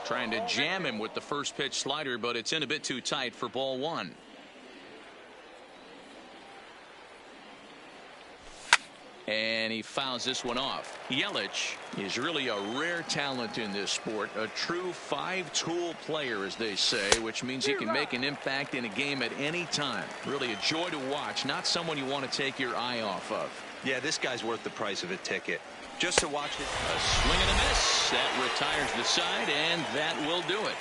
Speaker 1: Trying to jam him with the first pitch slider, but it's in a bit too tight for ball 1. And he fouls this one off. Yelich is really a rare talent in this sport. A true 5-tool player, as they say, which means he can make an impact in a game at any time. Really a joy to watch. Not someone you want to take your eye off of.
Speaker 4: Yeah, this guy's worth the price of a ticket. Just to watch it.
Speaker 1: A swing and a miss. That retires the side, and that will do it.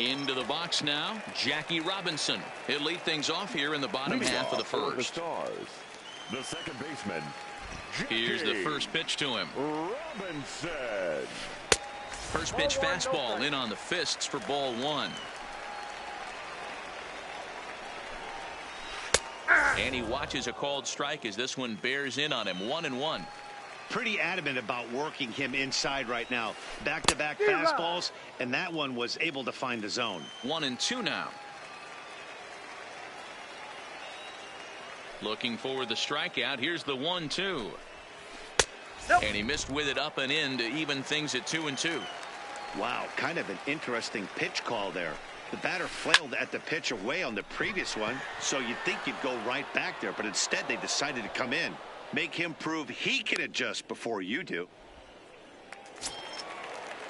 Speaker 1: Into the box now, Jackie Robinson. He'll lead things off here in the bottom half of the first.
Speaker 2: The Stars, the second baseman,
Speaker 1: Here's the first pitch to him.
Speaker 2: Robinson.
Speaker 1: First pitch fastball in on the fists for ball 1. And he watches a called strike as this one bears in on him. 1-1.
Speaker 3: Pretty adamant about working him inside right now. Back-to-back fastballs, and that one was able to find the zone.
Speaker 1: 1-2 now. Looking for the strikeout. Here's the 1-2. And he missed with it up and in to even things at 2-2.
Speaker 3: Wow, kind of an interesting pitch call there. The batter flailed at the pitch away on the previous one, so you'd think you'd go right back there, but instead they decided to come in. Make him prove he can adjust before you do.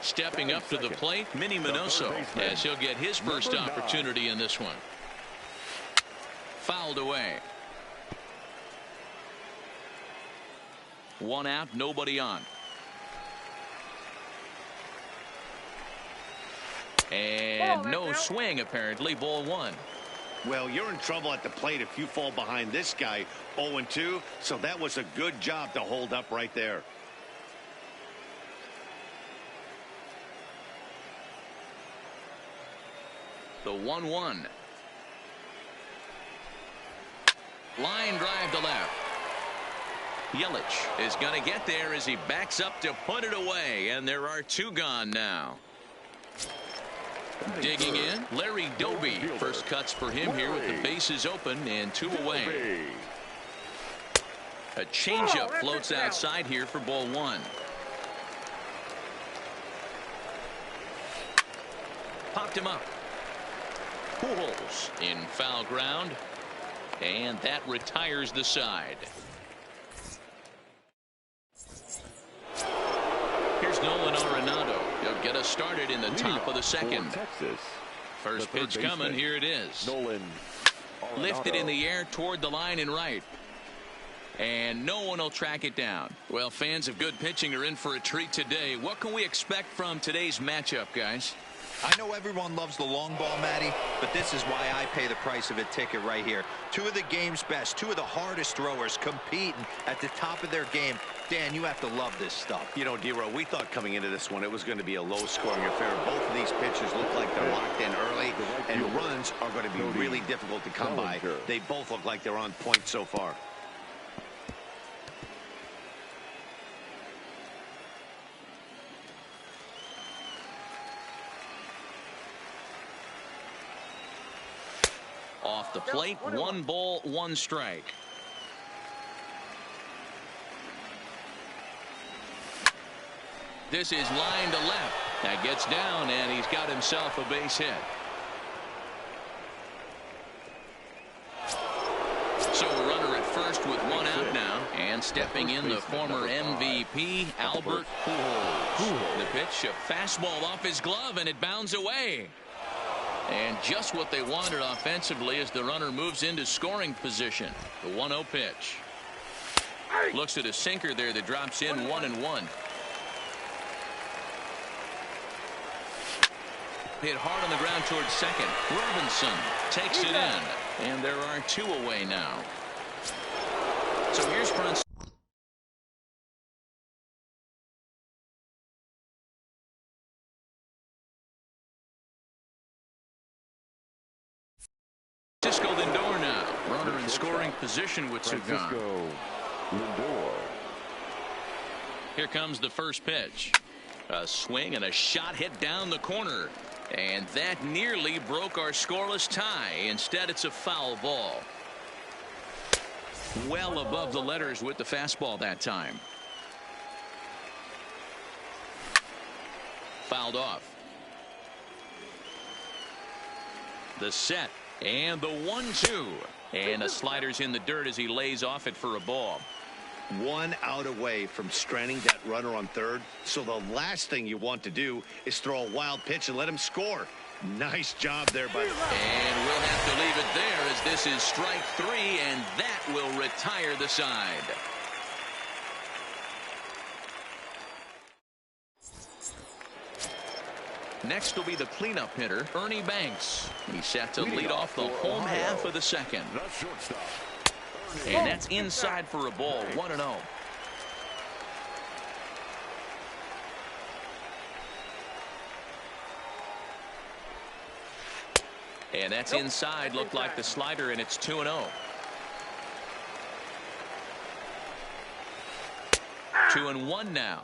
Speaker 1: Stepping up to the plate, Minnie Minoso, as he'll get his first opportunity in this one. Fouled away. 1 out, nobody on. And no swing, apparently. Ball 1.
Speaker 3: Well, you're in trouble at the plate if you fall behind this guy. 0-2, so that was a good job to hold up right there.
Speaker 1: The 1-1. Line drive to left. Yelich is going to get there as he backs up to put it away, and there are 2 gone now. Digging in, Larry Doby. First cuts for him here with the bases open and 2 away. A changeup floats outside here for ball 1. Popped him up. Pujols in foul ground, and that retires the side. Here's Nolan Arenado. He'll get us started in the top of the second.
Speaker 2: Texas.
Speaker 1: First pitch coming. Here it is.
Speaker 2: Nolan
Speaker 1: Lifted in the air toward the line and right. And no one will track it down. Well, fans of good pitching are in for a treat today. What can we expect from today's matchup, guys?
Speaker 4: I know everyone loves the long ball, Matty, but this is why I pay the price of a ticket right here. Two of the game's best, two of the hardest throwers competing at the top of their game. Dan, you have to love this stuff.
Speaker 3: You know, D-Row, we thought coming into this one it was going to be a low-scoring affair. Both of these pitchers look like they're locked in early, and runs are going to be really difficult to come by. They both look like they're on point so far.
Speaker 1: Off the plate, 1 ball, 1 strike. This is line to left. That gets down, and he's got himself a base hit. So a runner at first with 1 out now. And stepping in the former MVP, Albert Pujols. The pitch, a fastball off his glove, and it bounds away. And just what they wanted offensively as the runner moves into scoring position. The 1-0 pitch. Looks at a sinker there that drops in 1-1. Hit hard on the ground towards second. Robinson takes it in. And there are 2 away now. So here's front. Francisco Lindor now. Runner in scoring position with 2 gone. Here comes the first pitch. A swing and a shot hit down the corner. And that nearly broke our scoreless tie. Instead, it's a foul ball. Well above the letters with the fastball that time. Fouled off. The set. And the 1-2. And a slider's in the dirt as he lays off it for a ball.
Speaker 3: 1 out away from stranding that runner on third. So the last thing you want to do is throw a wild pitch and let him score. Nice job there, buddy.
Speaker 1: And we'll have to leave it there as this is strike 3, and that will retire the side. Next will be the cleanup hitter, Ernie Banks. He's set to lead off the home half of the second. And that's inside for a ball, 1-0. And that's inside, looked like the slider, and it's 2-0. 2-1 now.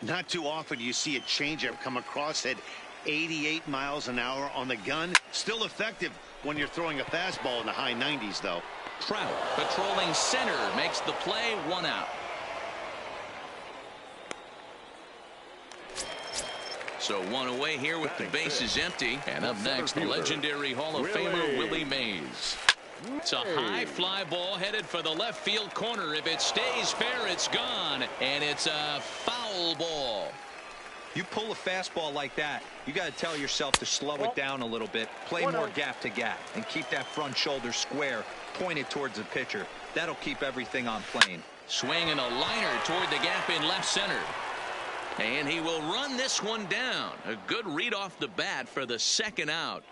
Speaker 3: Not too often you see a changeup come across at 88 miles an hour on the gun. Still effective when you're throwing a fastball in the high 90s, though.
Speaker 1: Trout patrolling center makes the play, 1 out. So 1 away here with the bases empty. And up next, the legendary Hall of Famer Willie Mays. It's a high fly ball headed for the left field corner. If it stays fair, it's gone. And it's a foul ball.
Speaker 4: You pull a fastball like that, you got to tell yourself to slow it down a little bit, play more gap to gap, and keep that front shoulder square, pointed towards the pitcher. That'll keep everything on plane.
Speaker 1: Swinging a liner toward the gap in left center. And he will run this one down. A good read off the bat for the 2nd out.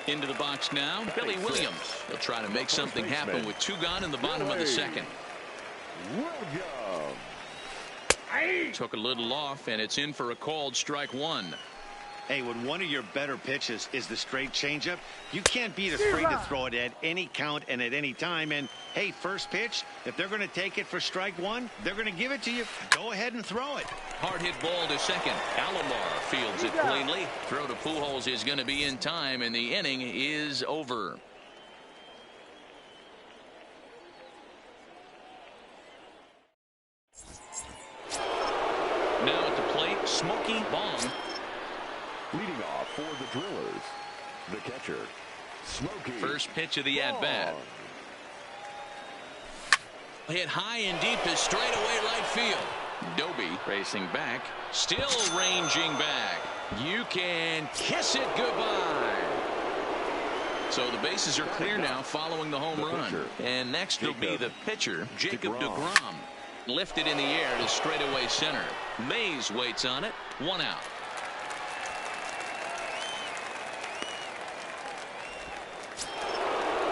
Speaker 1: Into the box now, Billy Williams. He'll try to make something happen with 2 gone in the bottom of the 2nd. Took a little off, and it's in for a called strike 1.
Speaker 3: Hey, when one of your better pitches is the straight changeup, you can't be afraid to throw it at any count and at any time. And, hey, first pitch, if they're going to take it for strike 1, they're going to give it to you. Go ahead and throw it.
Speaker 1: Hard hit ball to second. Alomar fields it cleanly. Throw to Pujols is going to be in time, and the inning is over. Now at the plate, Smokey Bong.
Speaker 2: Leading off for the Drillers, the catcher, Smokey.
Speaker 1: First pitch of the at-bat. Hit high and deep to straightaway right field. Doby racing back, still ranging back. You can kiss it goodbye. So the bases are clear now following the home run. And next will be the pitcher, Jacob deGrom. Lifted in the air to straightaway center. Mays waits on it. 1 out.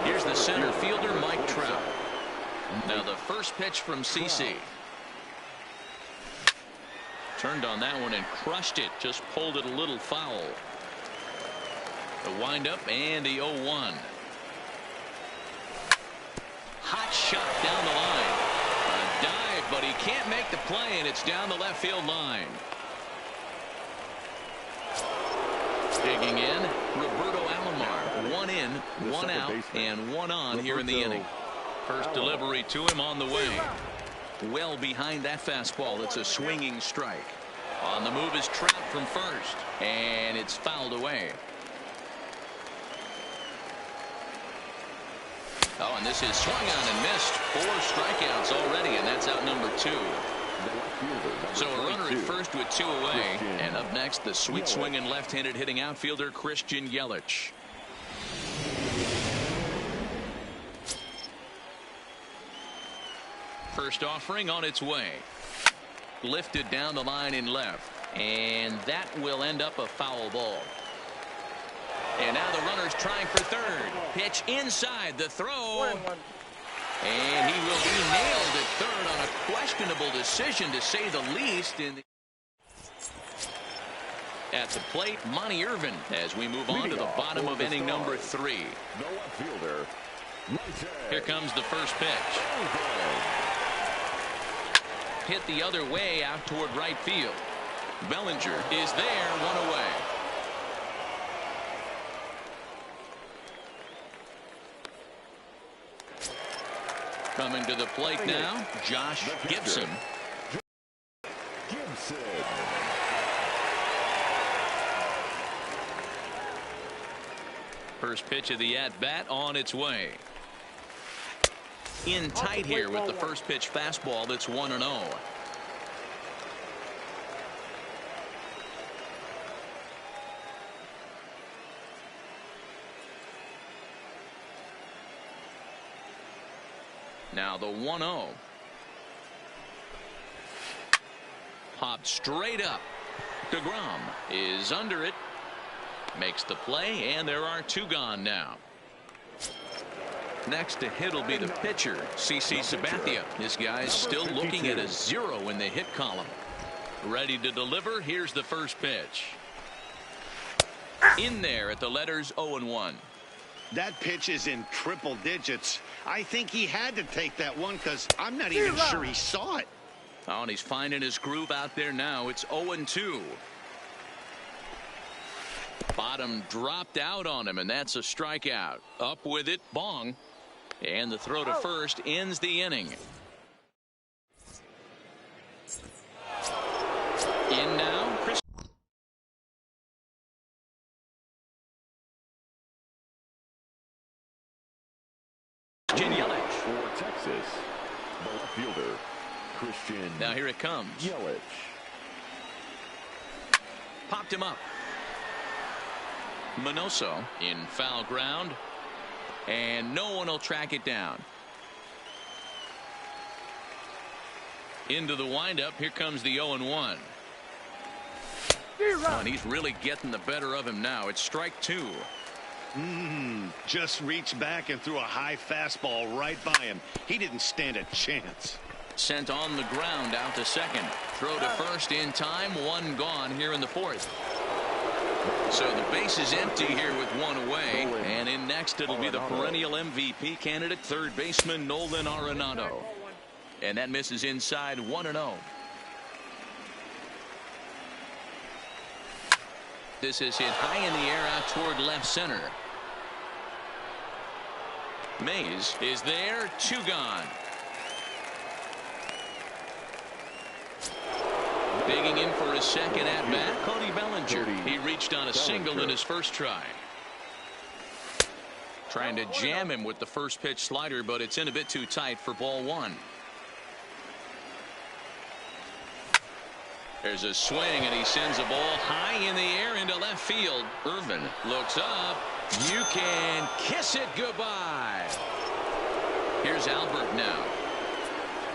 Speaker 1: Here's the center fielder, Mike Trout. Now the first pitch from CC. Turned on that one and crushed it. Just pulled it a little foul. The windup and the 0-1. Hot shot down the line. A dive, but he can't make the play, and it's down the left field line. Digging in, Roberto Alomar. 1 in, 1 out, and 1 on here in the inning. First delivery to him on the way. Well behind that fastball. It's a swinging strike. On the move is Trout from first, and it's fouled away. Oh, and this is swung on and missed. 4 strikeouts already, and that's out number 2. So a runner at first with 2 away. And up next, the sweet swinging left-handed hitting outfielder, Christian Yelich. First offering on its way. Lifted down the line in left. And that will end up a foul ball. And now the runner's trying for third. Pitch inside the throw. And he will be nailed at third on a questionable decision, to say the least. At the plate, Monty Irvin, as we move on to the bottom of inning number 3. Here comes the first pitch. Hit the other way out toward right field. Bellinger is there, 1 away. Coming to the plate now, Josh Gibson. First pitch of the at-bat on its way. In tight here with the first pitch fastball that's 1-0. Now the 1-0. Popped straight up. DeGrom is under it. Makes the play, and there are 2 gone now. Next to hit will be the pitcher, CC Sabathia. This guy's still looking at a 0 in the hit column. Ready to deliver. Here's the first pitch. In there at the letters 0-1.
Speaker 3: That pitch is in triple digits. I think he had to take that one, because I'm not even sure he saw it.
Speaker 1: Oh, and he's finding his groove out there now. It's 0-2. Bottom dropped out on him, and that's a strikeout. Up with it, bong. And the throw to first ends the inning. In now, Christian Yelich.
Speaker 2: For Texas, the left fielder, Christian.
Speaker 1: Now here it comes.
Speaker 2: Yelich.
Speaker 1: Popped him up. Minoso in foul ground, and no one will track it down. Into the windup. Here comes the 0-1. And he's really getting the better of him now. It's strike 2.
Speaker 3: Just reached back and threw a high fastball right by him. He didn't stand a chance.
Speaker 1: Sent on the ground out to second. Throw to first in time. 1 gone here in the 4th. So the base is empty here with 1 away. And in next, it'll be the perennial MVP candidate, third baseman Nolan Arenado. And that misses inside, 1-0. This is hit high in the air out toward left center. Mays is there, 2 gone. Digging in for his second at-bat, Cody Bellinger. He reached on a single in his first try. Trying to jam him with the first pitch slider, but it's in a bit too tight for ball 1. There's a swing, and he sends a ball high in the air into left field. Irvin looks up. You can kiss it goodbye. Here's Albert now.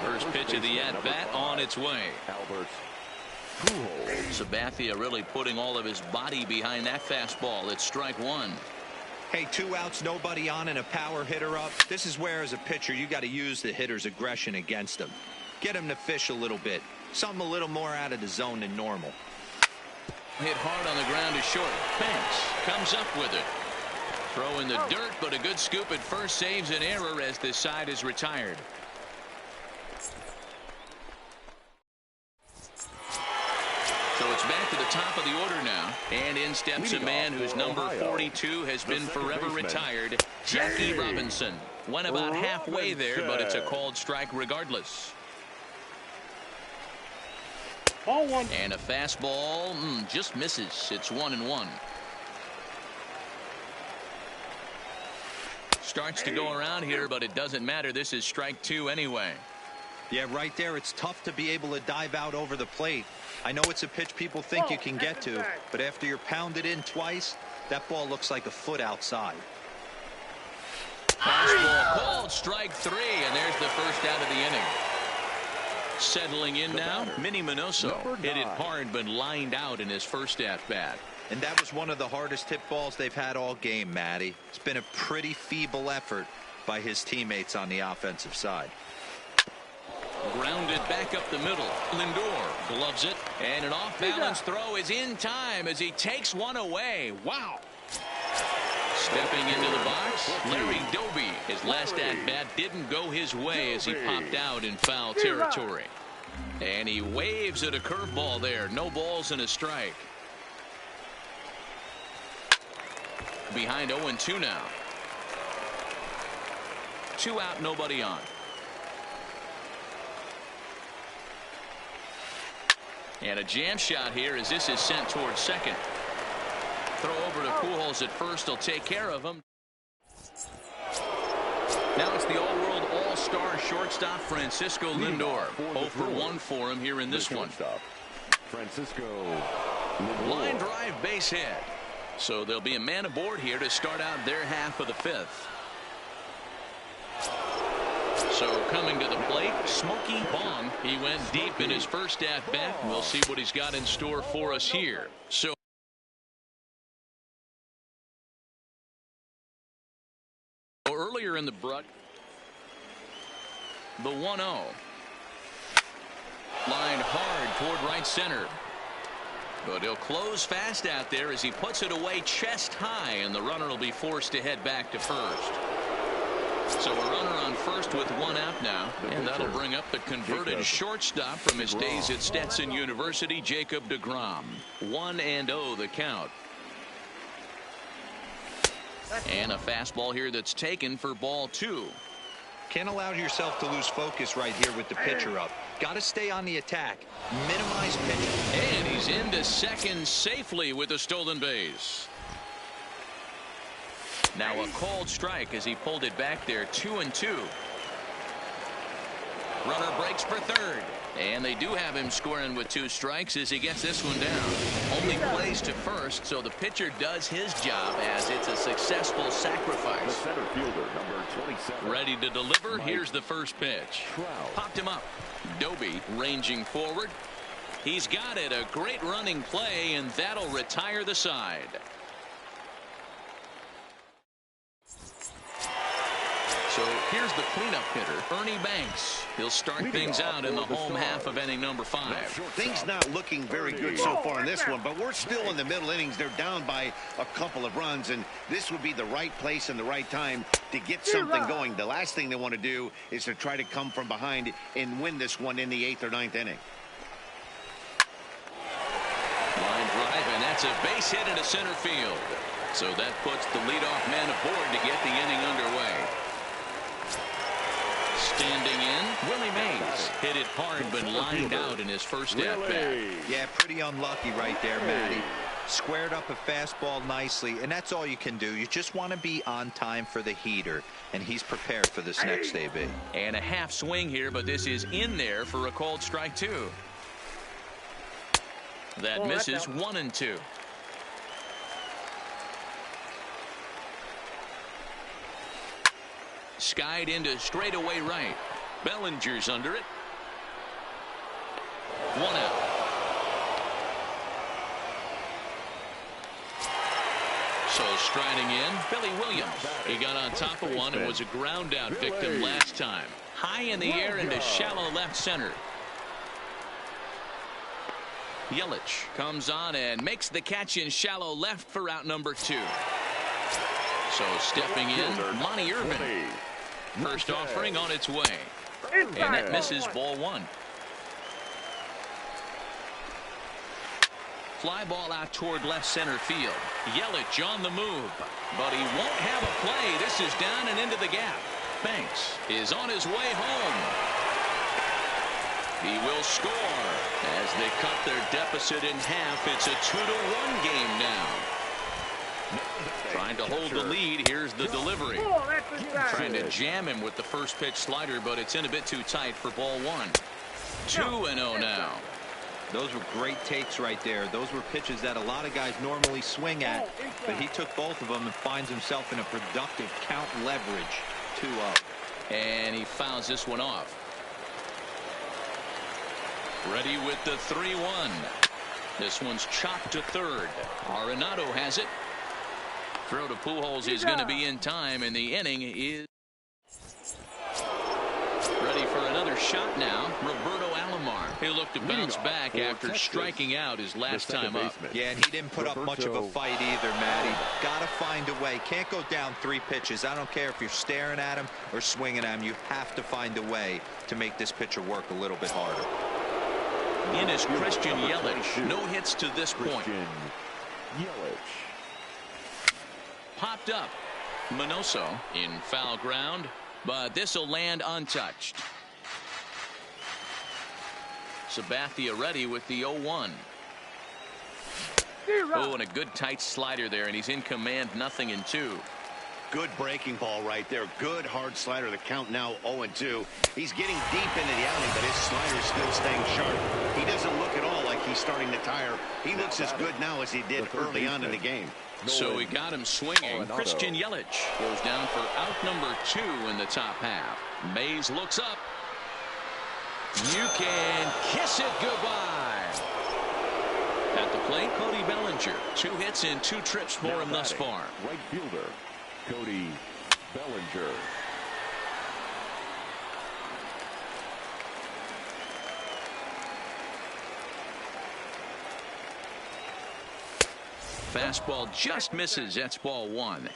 Speaker 1: First pitch of the at-bat on its way.
Speaker 2: Albert.
Speaker 1: Sabathia really putting all of his body behind that fastball. It's strike one.
Speaker 4: Hey, 2 outs, nobody on, and a power hitter up. This is where, as a pitcher, you got to use the hitter's aggression against him. Get him to fish a little bit. Something a little more out of the zone than normal.
Speaker 1: Hit hard on the ground to short. Banks comes up with it. Throw in the dirt, but a good scoop at first saves an error as this side is retired. So it's back to the top of the order now. And in steps a man whose number 42 has been forever retired, Jackie Robinson. Went about halfway there, but it's a called strike regardless. And a fastball just misses. It's 1-1. Starts to go around here, but it doesn't matter. This is strike 2 anyway.
Speaker 4: Yeah, right there. It's tough to be able to dive out over the plate. I know it's a pitch people think you can get to, but after you're pounded in twice, that ball looks like a foot outside.
Speaker 1: Fastball called strike 3, and there's the first out of the inning. Settling in now, Minnie Minoso hit it hard but lined out in his first at-bat.
Speaker 4: And that was one of the hardest hit balls they've had all game, Matty. It's been a pretty feeble effort by his teammates on the offensive side.
Speaker 1: Grounded back up the middle. Lindor gloves it, and an off-balance throw is in time as he takes one away. Wow. Stepping into the box, Larry Doby. His last at-bat didn't go his way as he popped out in foul territory. And he waves at a curveball there. No balls and a strike. Behind 0-2 now. 2 out, nobody on. And a jam shot here as this is sent towards second. Throw over to Pujols at first. He'll take care of him. Now it's the all-world all-star shortstop Francisco Lindor. 0 for 1 for him here in this one.
Speaker 2: Francisco
Speaker 1: Line drive base hit. So there'll be a man aboard here to start out their half of the 5th. So coming to the plate, Smokey Bong. He went deep in his first at-bat. We'll see what he's got in store for us here. So earlier in the the 1-0. Lined hard toward right center. But he'll close fast out there as he puts it away chest high, and the runner will be forced to head back to first. So a runner on first with 1 out now, and that'll bring up the converted shortstop from his days at Stetson University, Jacob deGrom. 1-0 the count. And a fastball here that's taken for ball 2.
Speaker 4: Can't allow yourself to lose focus right here with the pitcher up. Got to stay on the attack. Minimize pitching.
Speaker 1: And he's into second safely with a stolen base. Now a called strike as he pulled it back there. 2-2. Runner breaks for third. And they do have him scoring with 2 strikes as he gets this one down. Only plays to first, so the pitcher does his job as it's a successful sacrifice.
Speaker 2: The center fielder, number 27.
Speaker 1: Ready to deliver. Here's the first pitch. Popped him up. Doby ranging forward. He's got it. A great running play, and that'll retire the side. So here's the cleanup hitter, Ernie Banks. He'll start things out in the home half of inning number 5.
Speaker 3: Things not looking very good so far in this one, but we're still in the middle innings. They're down by a couple of runs, and this would be the right place and the right time to get something going. The last thing they want to do is to try to come from behind and win this one in the 8th or 9th inning.
Speaker 1: Line drive, and that's a base hit into center field. So that puts the leadoff man aboard to get the inning underway. Standing in, Willie Mays hit it hard but lined out in his first at-bat.
Speaker 4: Yeah, pretty unlucky right there, Matty. Squared up a fastball nicely, and that's all you can do. You just want to be on time for the heater, and he's prepared for this next AB.
Speaker 1: And a half swing here, but this is in there for a called strike 2. That misses 1-2. Skied into straightaway right. Bellinger's under it. 1 out. So striding in, Billy Williams. He got on top of one and was a ground out victim last time. High in the air into shallow left center. Yelich comes on and makes the catch in shallow left for out number 2. So stepping in, Monty Irvin. First offering on its way. And that misses ball 1. Fly ball out toward left center field. Yelich on the move, but he won't have a play. This is down and into the gap. Banks is on his way home. He will score as they cut their deficit in half. It's a 2-1 game now. Trying to hold the lead. Here's the delivery. Trying to jam him with the first pitch slider, but it's in a bit too tight for ball 1. 2-0 now.
Speaker 4: Those were great takes right there. Those were pitches that a lot of guys normally swing at, but he took both of them and finds himself in a productive count leverage. 2-0.
Speaker 1: And he fouls this one off. Ready with the 3-1. This one's chopped to third. Arenado has it. Throw to Pujols is going to be in time, and the inning is ready for another shot now. Roberto Alomar. He looked to bounce back after striking out his last time up.
Speaker 4: Yeah, and he didn't put up much of a fight either, Matt. He got to find a way. Can't go down 3 pitches. I don't care if you're staring at him or swinging at him. You have to find a way to make this pitcher work a little bit harder.
Speaker 1: In is Christian Yelich. No hits to this point.
Speaker 2: Yelich.
Speaker 1: Popped up. Minoso in foul ground, but this will land untouched. Sabathia ready with the 0-1. Oh, and a good tight slider there, and he's in command, 0-2.
Speaker 3: Good breaking ball right there. Good hard slider. The count now 0-2. He's getting deep into the outing, but his slider's still staying sharp. He doesn't look at all like he's starting to tire. He looks as good now as he did early on in the game.
Speaker 1: So he got him swinging. Christian Yelich goes down for out number 2 in the top half. Mays looks up. You can kiss it goodbye. At the plate, Cody Bellinger. 2 hits and 2 trips for him thus far.
Speaker 2: Right fielder, Cody Bellinger.
Speaker 1: Fastball just misses. That's ball 1.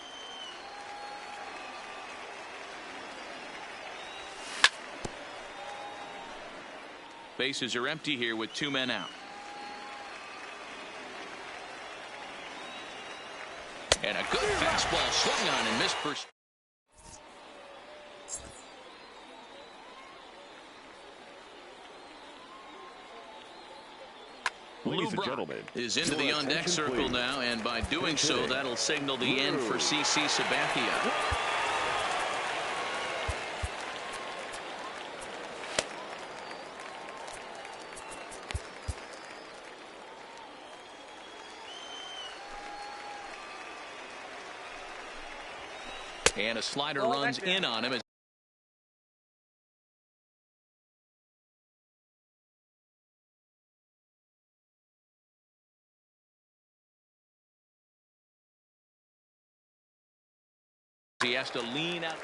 Speaker 1: Bases are empty here with 2 men out. And a good fastball swung on and missed for.
Speaker 2: Ladies and gentlemen,
Speaker 1: is into the on-deck circle now, and by doing so, that'll signal the end for CC Sabathia. And a slider runs in on him. He has to lean out.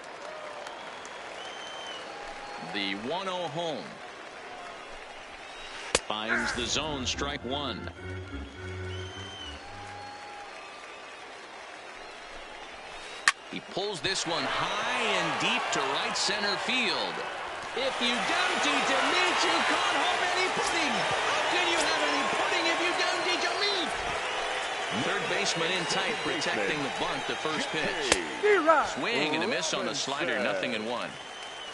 Speaker 1: The 1-0 home. Finds the zone, strike 1. He pulls this one high and deep to right center field. If you don't eat a meat, you can't have any pudding. How can you have any pudding if you don't eat your meat? Third baseman in tight, protecting the bunt, the first pitch. Swing and a miss on the slider, 0-1.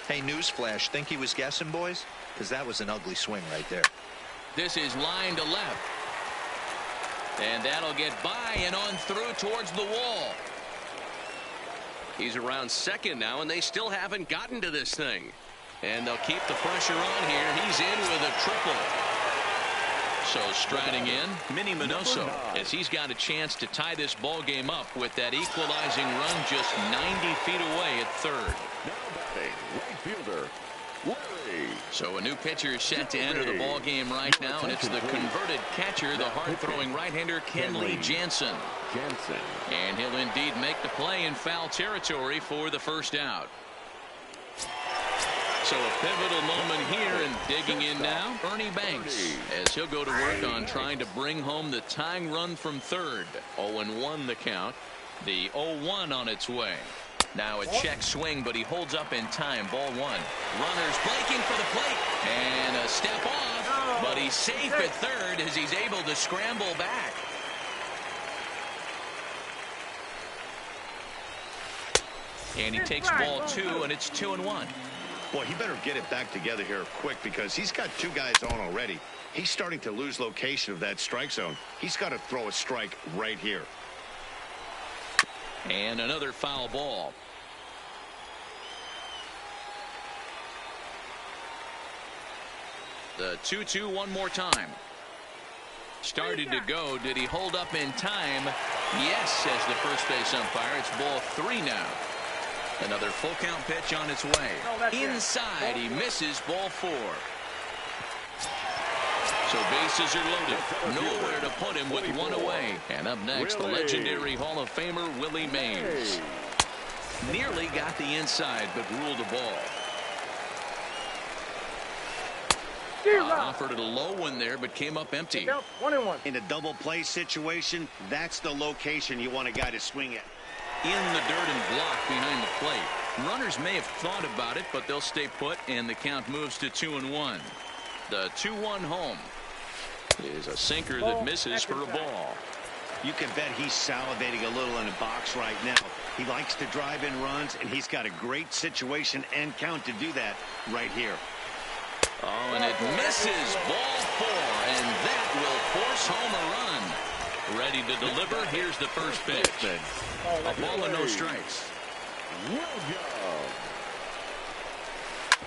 Speaker 4: Hey, newsflash, think he was guessing, boys? Because that was an ugly swing right there.
Speaker 1: This is line to left. And that'll get by and on through towards the wall.
Speaker 6: He's around second now, and they still haven't gotten to this thing.
Speaker 1: And they'll keep the pressure on here. He's in with a triple. So striding in, Minnie Minoso, as he's got a chance to tie this ball game up with that equalizing run just 90 feet away at third.
Speaker 2: Now batting, right fielder, Larry.
Speaker 1: So a new pitcher set to enter the ball game right now, and it's the converted catcher, the hard-throwing right-hander Kenley Jansen. And he'll indeed make the play in foul territory for the first out. So a pivotal moment here, and digging in now, Ernie Banks, as he'll go to work on trying to bring home the tying run from third. 0-1 the count. The 0-1 on its way. Now a check swing, but he holds up in time. Ball one. Runners breaking for the plate. And a step off, but he's safe at third as he's able to scramble back. And he takes ball two, and it's 2-1.
Speaker 3: Boy, he better get it back together here quick because he's got two guys on already. He's starting to lose location of that strike zone. He's got to throw a strike right here.
Speaker 1: And another foul ball. The 2-2 one more time. Started to go. Did he hold up in time? Yes, says the first base umpire. It's ball three now. Another full count pitch on its way. Inside, he misses ball four. So bases are loaded. Nowhere to put him with one away. And up next, the legendary Hall of Famer Willie Mays. Nearly got the inside, but ruled the ball. Offered it a low one there, but came up empty.
Speaker 5: 1-1.
Speaker 3: In a double play situation, that's the location you want a guy to swing at.
Speaker 1: In the dirt and block behind the plate. Runners may have thought about it, but they'll stay put, and the count moves to 2-1. The 2-1 home is a sinker that misses for a ball.
Speaker 3: You can bet he's salivating a little in the box right now. He likes to drive in runs, and he's got a great situation and count to do that right here.
Speaker 1: Oh, and it misses ball four, and that will force home a run. Ready to deliver. Here's the first pitch. A ball and no strikes.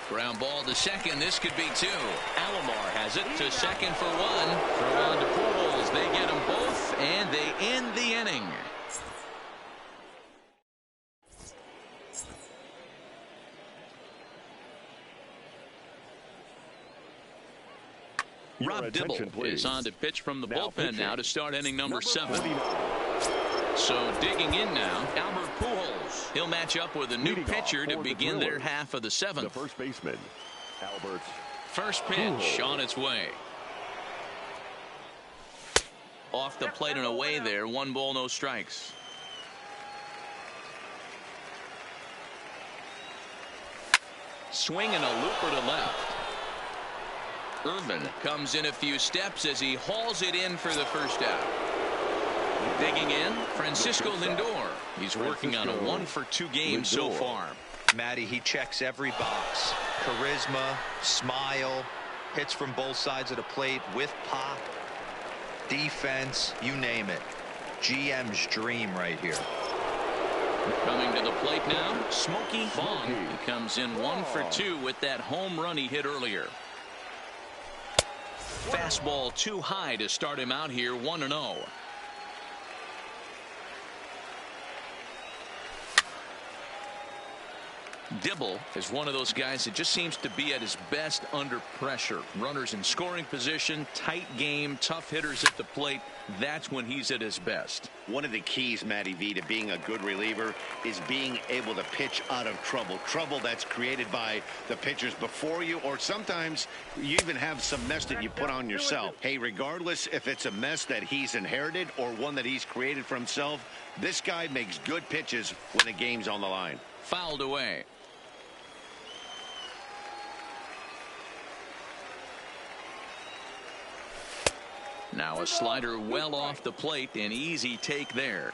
Speaker 1: Ground ball to second. This could be two. Alomar has it to second for one. Throw on to Pujols. They get them both, and they end the inning. Rob Dibble is on to pitch from the bullpen now to start inning number 7. So digging in now, Albert Pujols. He'll match up with a new pitcher to begin their half of the 7th.
Speaker 2: The first baseman, Albert.
Speaker 1: First pitch on its way. Off the plate and away there. 1 ball, no strikes. Swinging a looper to left. Irvin comes in a few steps as he hauls it in for the first out. Digging in, Francisco Lindor. He's working on a 1-for-2 game so far.
Speaker 4: Matty, he checks every box. Charisma, smile, hits from both sides of the plate with pop, defense, you name it. GM's dream right here.
Speaker 1: Coming to the plate now, Smokey Bond. He comes in 1-for-2 with that home run he hit earlier. Fastball too high to start him out here, 1-0. Dibble is one of those guys that just seems to be at his best under pressure. Runners in scoring position, tight game, tough hitters at the plate. That's when he's at his best.
Speaker 3: One of the keys, Matty V, to being a good reliever is being able to pitch out of trouble. Trouble that's created by the pitchers before you, or sometimes you even have some mess that you put on yourself. Hey, regardless if it's a mess that he's inherited or one that he's created for himself, this guy makes good pitches when the game's on the line.
Speaker 1: Fouled away. Now a slider well off the plate, an easy take there.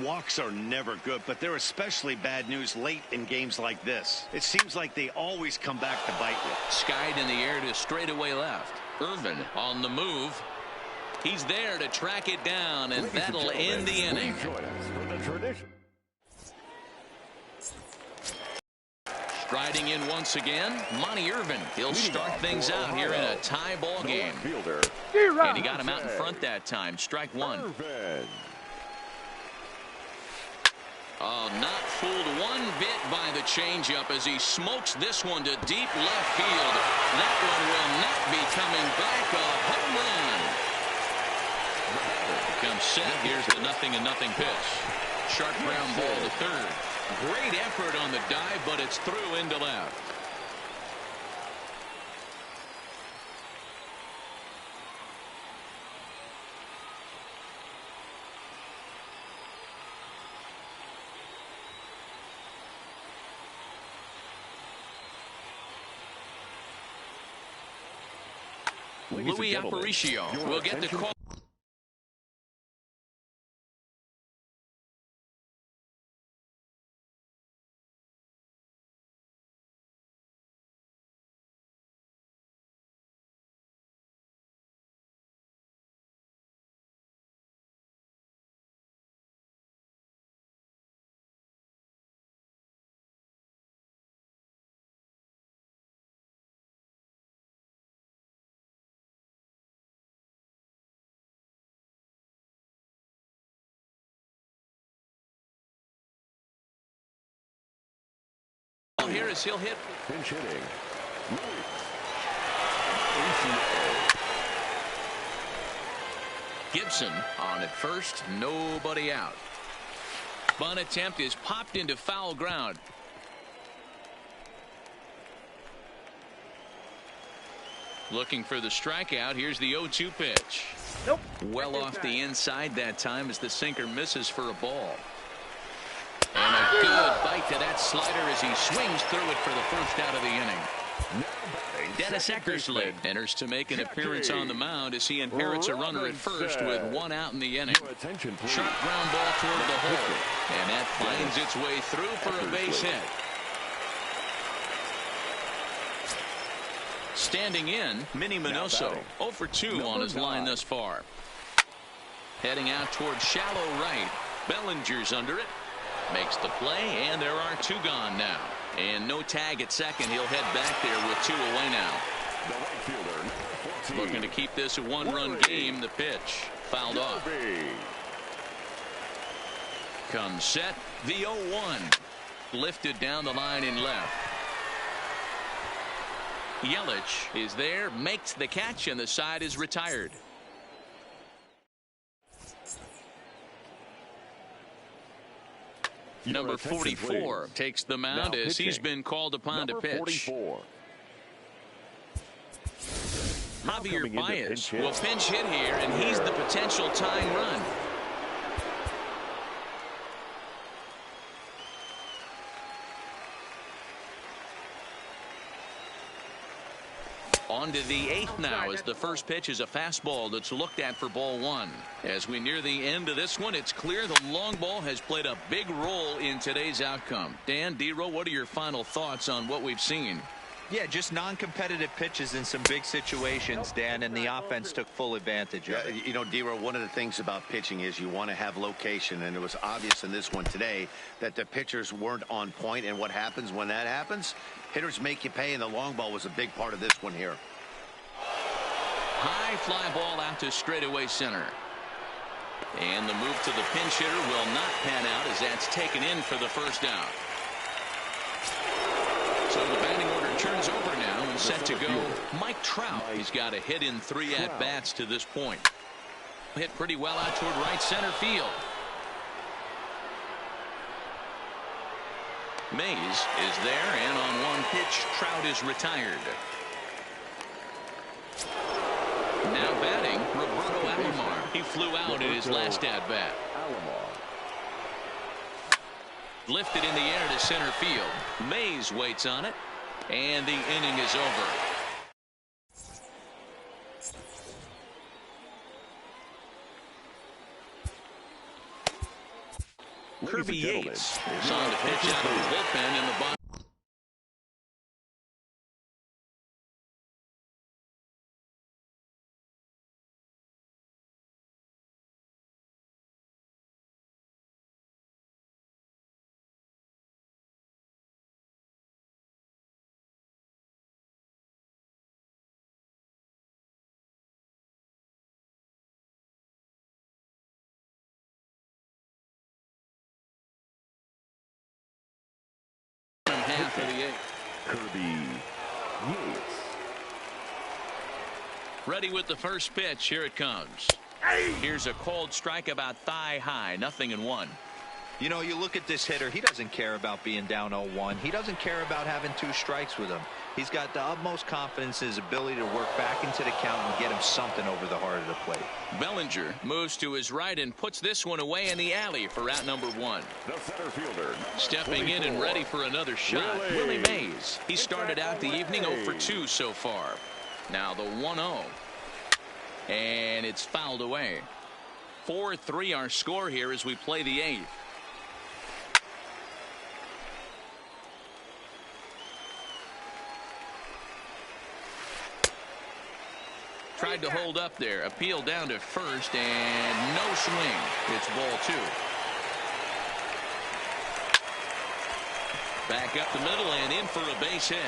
Speaker 3: Walks are never good, but they're especially bad news late in games like this. It seems like they always come back to bite you.
Speaker 1: Skied in the air to straightaway left. Irvin on the move. He's there to track it down, and that'll end the inning. Striding in once again, Monty Irvin. He'll start things out here in a tie ball game. And he got him out in front that time. Strike one. Oh, not fooled one bit by the changeup as he smokes this one to deep left field. That one will not be coming back. A home run. Comes set. Here's the 0-0 pitch. Sharp ground ball to third. Great effort on the dive, but it's through into left. Louis Aparicio will get the call. Here as he'll hit.
Speaker 2: Pinch hitting.
Speaker 1: Gibson on at first, nobody out. Bunt attempt is popped into foul ground. Looking for the strikeout. Here's the 0-2 pitch.
Speaker 5: Nope.
Speaker 1: Well off the inside that time as the sinker misses for a ball. And a good bite to that slider as he swings through it for the first out of the inning. Dennis Eckersley enters to make an appearance on the mound as he inherits a runner at first with one out in the inning. Sharp ground ball toward the hole. And that finds its way through for a base hit. Standing in, Minnie Minoso. 0 for 2 on his line thus far. Heading out toward shallow right. Bellinger's under it. Makes the play, and there are two gone now. And no tag at second. He'll head back there with two away now. Looking to keep this a one-run game. The pitch fouled off. Comes set. The 0-1. Lifted down the line in left. Yelich is there, makes the catch, and the side is retired. Number 44 takes the mound as he's been called upon to pitch. Javier Baez will pinch hit here, and he's the potential tying run. On to the 8th now as the first pitch is a fastball that's looked at for ball one. As we near the end of this one, it's clear the long ball has played a big role in today's outcome. Dan, D-Row, what are your final thoughts on what we've seen?
Speaker 4: Yeah, just non-competitive pitches in some big situations, Dan, and the offense took full advantage of it.
Speaker 3: You know, D-Row, one of the things about pitching is you want to have location, and it was obvious in this one today that the pitchers weren't on point, and what happens when that happens? Hitters make you pay, and the long ball was a big part of this one here.
Speaker 1: High fly ball out to straightaway center. And the move to the pinch hitter will not pan out as that's taken in for the first out. So the batting order turns over now and set to go. Mike Trout. He's got a hit in 3 at-bats to this point. Hit pretty well out toward right center field. Mays is there, and on one pitch, Trout is retired. Now batting, Roberto Alomar. He flew out in his last at-bat. Lifted in the air to center field. Mays waits on it, and the inning is over. Kirby Yates is on to pitch out of the bullpen in the bottom.
Speaker 2: Yates.
Speaker 1: Ready with the first pitch. Here it comes. Here's a cold strike about thigh high. 0-1.
Speaker 4: You know, you look at this hitter, he doesn't care about being down 0-1. He doesn't care about having 2 strikes with him. He's got the utmost confidence in his ability to work back into the count and get him something over the heart of the plate.
Speaker 1: Bellinger moves to his right and puts this one away in the alley for out number 1.
Speaker 2: The center fielder.
Speaker 1: Stepping in and ready for another shot, Willie Mays. He started out the evening 0 for 2 so far. Now the 1-0. And it's fouled away. 4-3 our score here as we play the 8th. Tried to hold up there. Appeal down to first and no swing. It's ball 2. Back up the middle and in for a base hit.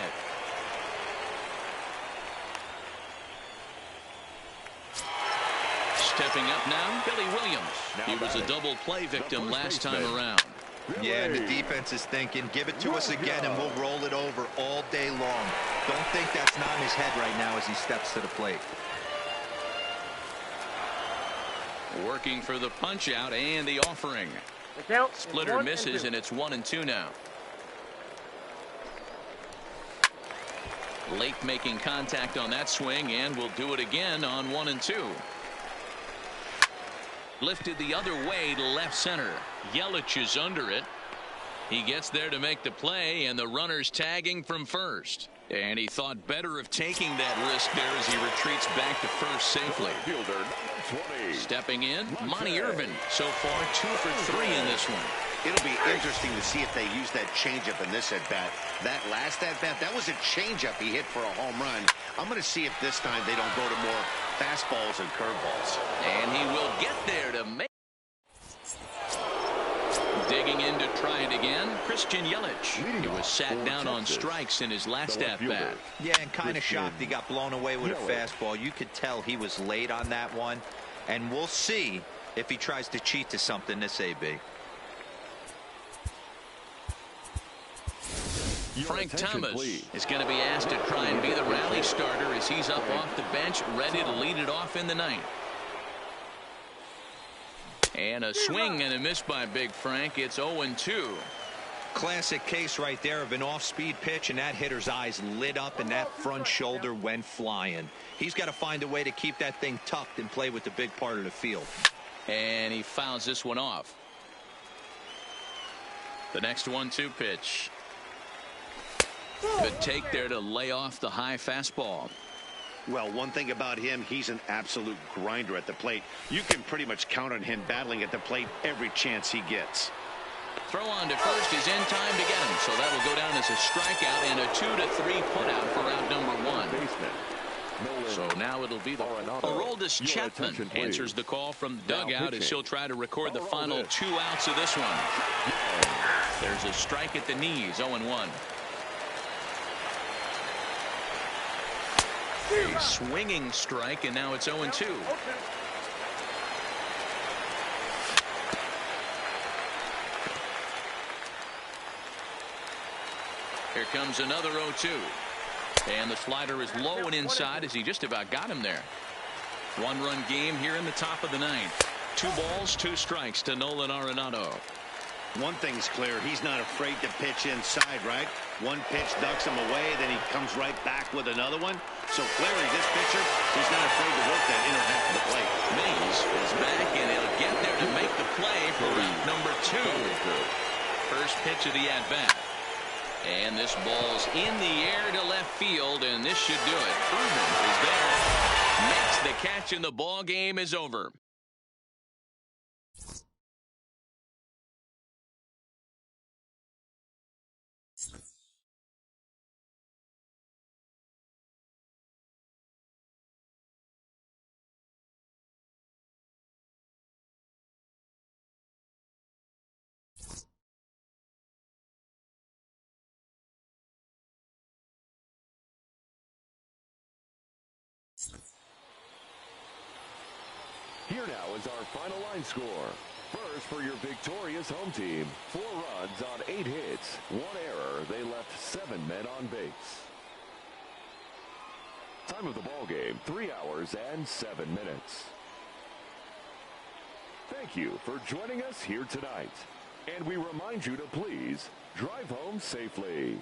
Speaker 1: Stepping up now, Billy Williams. He was a double play victim last time around.
Speaker 4: Yeah, and the defense is thinking, give it to us again and we'll roll it over all day long. Don't think that's not in his head right now as he steps to the plate.
Speaker 1: Working for the punch out and the offering. Splitter misses and it's 1-2 now. Lake making contact on that swing and will do it again on 1-2. Lifted the other way to left center. Yelich is under it. He gets there to make the play and the runner's tagging from first. And he thought better of taking that risk there as he retreats back to first safely. Stepping in, Monty Irvin. So far 2 for 3 in this one.
Speaker 3: It'll be interesting to see if they use that changeup in this at-bat. That last at-bat, that was a changeup he hit for a home run. I'm going to see if this time they don't go to more fastballs and curveballs.
Speaker 1: And he will get there to make. Digging in to try it again, Christian Yelich. He was sat down on strikes in his last at-bat.
Speaker 4: Yeah, and kind of shocked he got blown away with a fastball. You could tell he was late on that one. And we'll see if he tries to cheat to something this AB.
Speaker 1: Frank Thomas is going to be asked to try and be the rally starter as he's up off the bench, ready to lead it off in the 9th. And a swing and a miss by Big Frank. It's 0-2.
Speaker 4: Classic case right there of an off-speed pitch, and that hitter's eyes lit up and that front shoulder went flying. He's got to find a way to keep that thing tucked and play with the big part of the field.
Speaker 1: And he fouls this one off. The next 1-2 pitch. Good take there to lay off the high fastball.
Speaker 3: Well, one thing about him, he's an absolute grinder at the plate. You can pretty much count on him battling at the plate every chance he gets.
Speaker 1: Throw on to first is in time to get him, so that'll go down as a strikeout and a 2-3 putout for out number 1. So now it'll be the Aroldis Chapman answers the call from the dugout as he'll try to record the final 2 outs of this one. There's a strike at the knees, 0-1. A swinging strike, and now it's 0-2. Here comes another 0-2. And the slider is low and inside as he just about got him there. 1-run game here in the top of the 9th. 2 balls, 2 strikes to Nolan Arenado.
Speaker 3: One thing's clear, he's not afraid to pitch inside, right? One pitch ducks him away, then he comes right back with another one. So clearly this pitcher, he's not afraid to work that inner half of the plate.
Speaker 1: Mays is back and he'll get there to make the play for route number 2. First pitch of the at-bat. And this ball's in the air to left field, and this should do it. Irvin is there. Makes the catch, and the ball game is over.
Speaker 2: Here now is our final line score. First for your victorious home team. 4 runs on 8 hits. 1 error. They left 7 men on base. Time of the ball game, 3 hours and 7 minutes. Thank you for joining us here tonight. And we remind you to please drive home safely.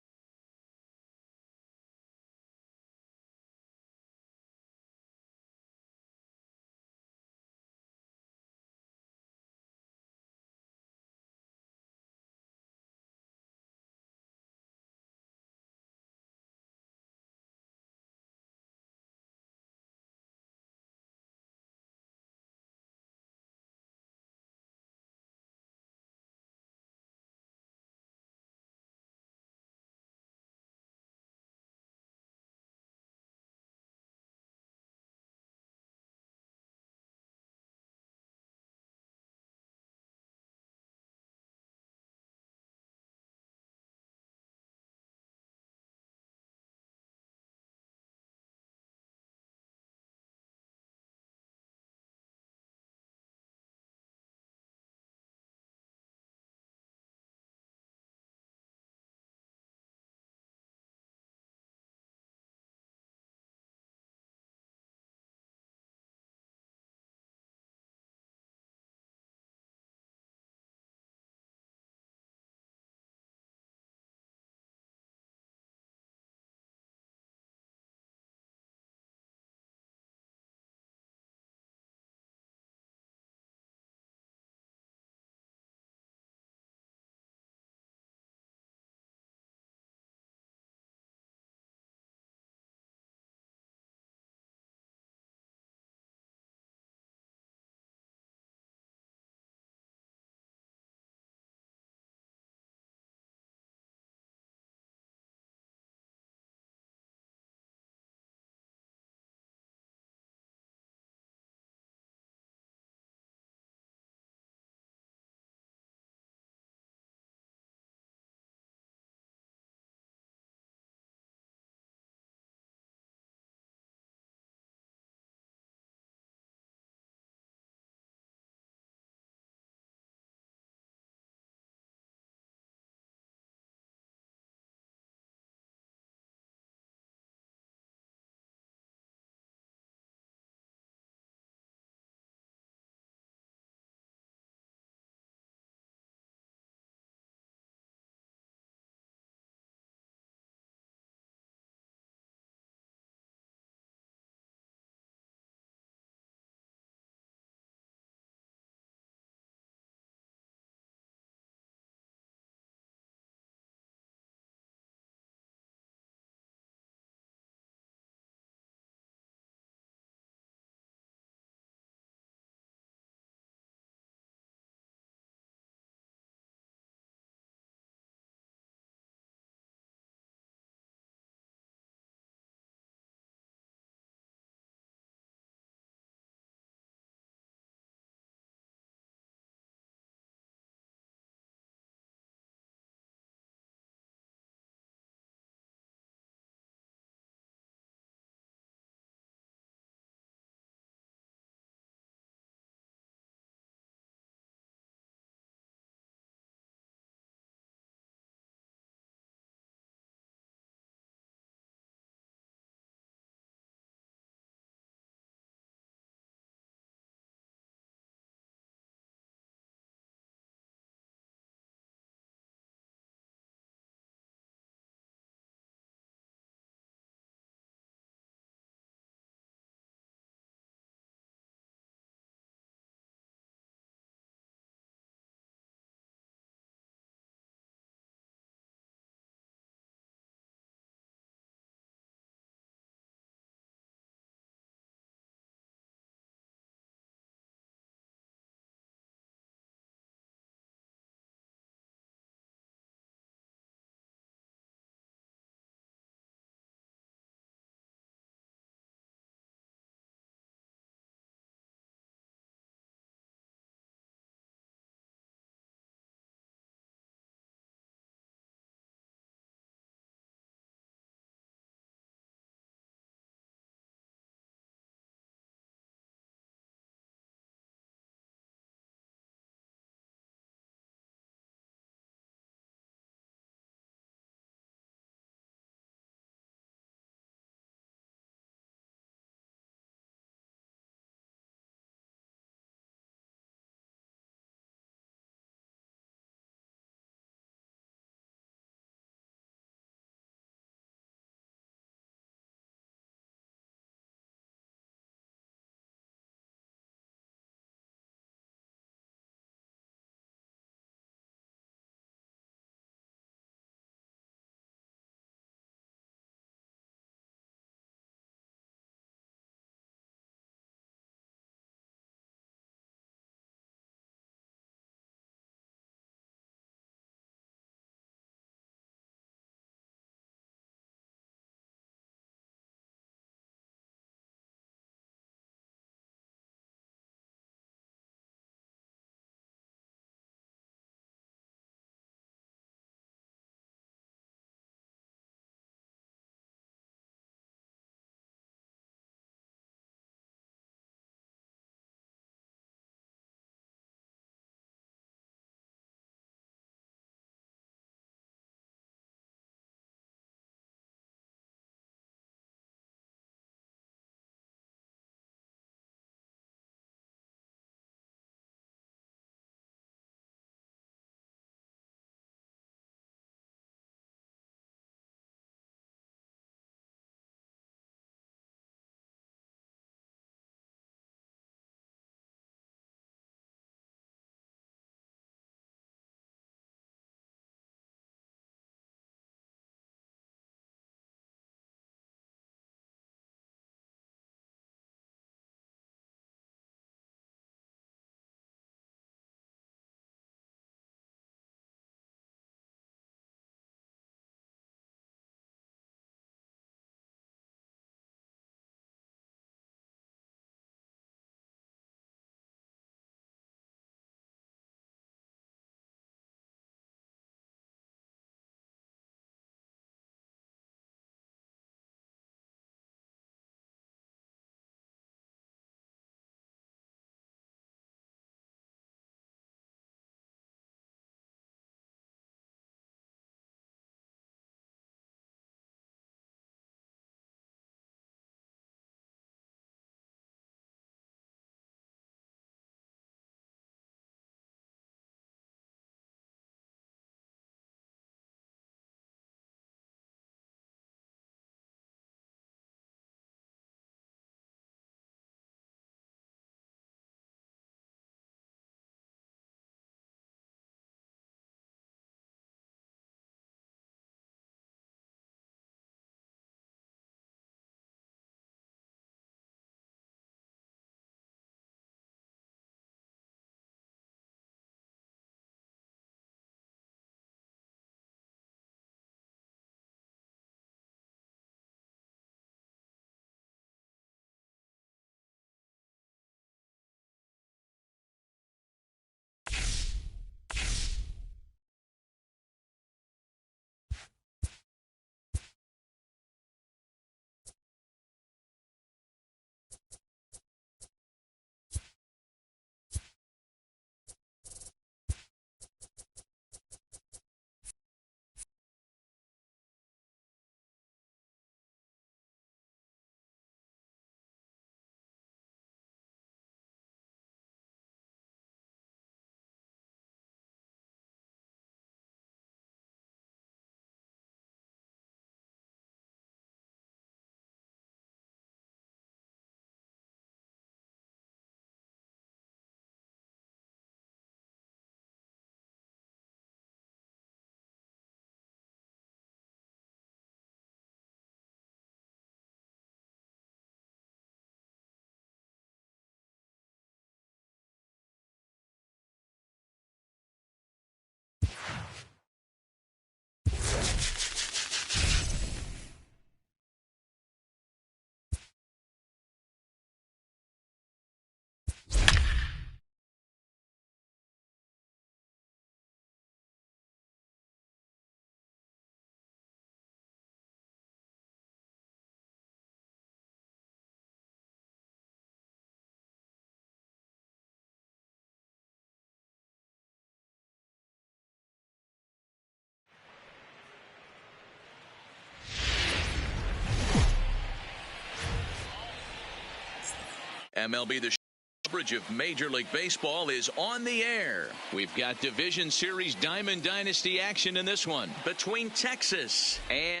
Speaker 1: MLB The coverage of Major League Baseball is on the air. We've got Division Series Diamond Dynasty action in this one between Texas and...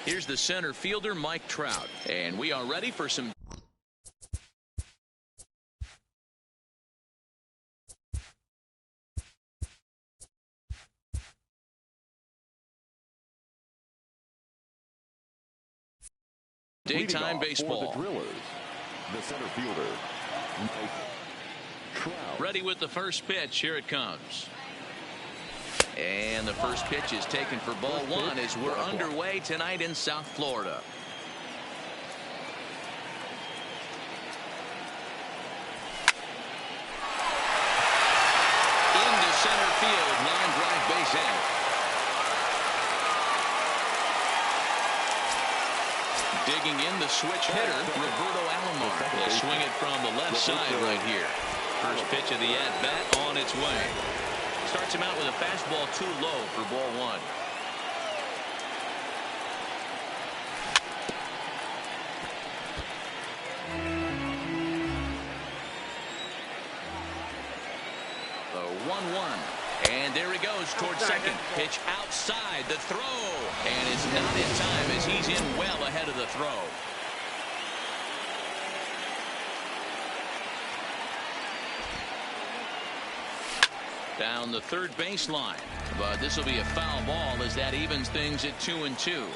Speaker 1: Here's the center fielder, Mike Trout, and we are ready for some... daytime baseball.
Speaker 2: For the Drillers, the center fielder, Mike Trout.
Speaker 1: Ready with the first pitch. Here it comes. And the first pitch is taken for ball one as we're underway tonight in South Florida. Into center field, line drive, base hit. Digging in the switch hitter, Roberto Alomar. He'll swing it from the left side right here. First pitch of the at-bat on its way. Starts him out with a fastball too low for ball one. The 1-1. And there he goes towards second. Pitch outside the throw. And it's not in time as he's in well ahead of the throw. Down the third baseline. But this will be a foul ball as that evens things at 2-2.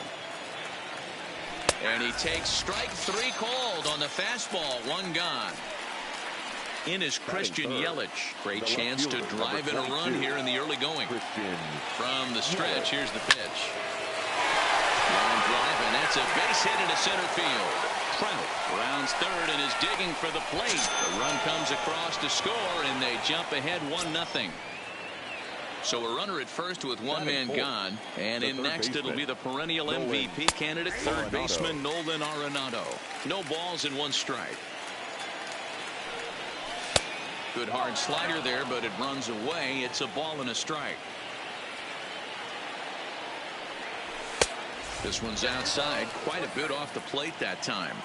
Speaker 1: And he takes strike three called on the fastball. One gone. In is Christian Yelich. Great chance to drive in a run here in the early going. From the stretch, here's the pitch. Line drive, and that's a base hit into center field. Trout rounds third and is digging for the plate. The run comes across to score, and they jump ahead 1-0. So a runner at first with one man gone, and in next it'll be the perennial MVP candidate, third baseman Nolan Arenado. No balls and one strike. Good hard slider there, but it runs away. It's a ball and a strike. This one's outside, quite a bit off the plate that time.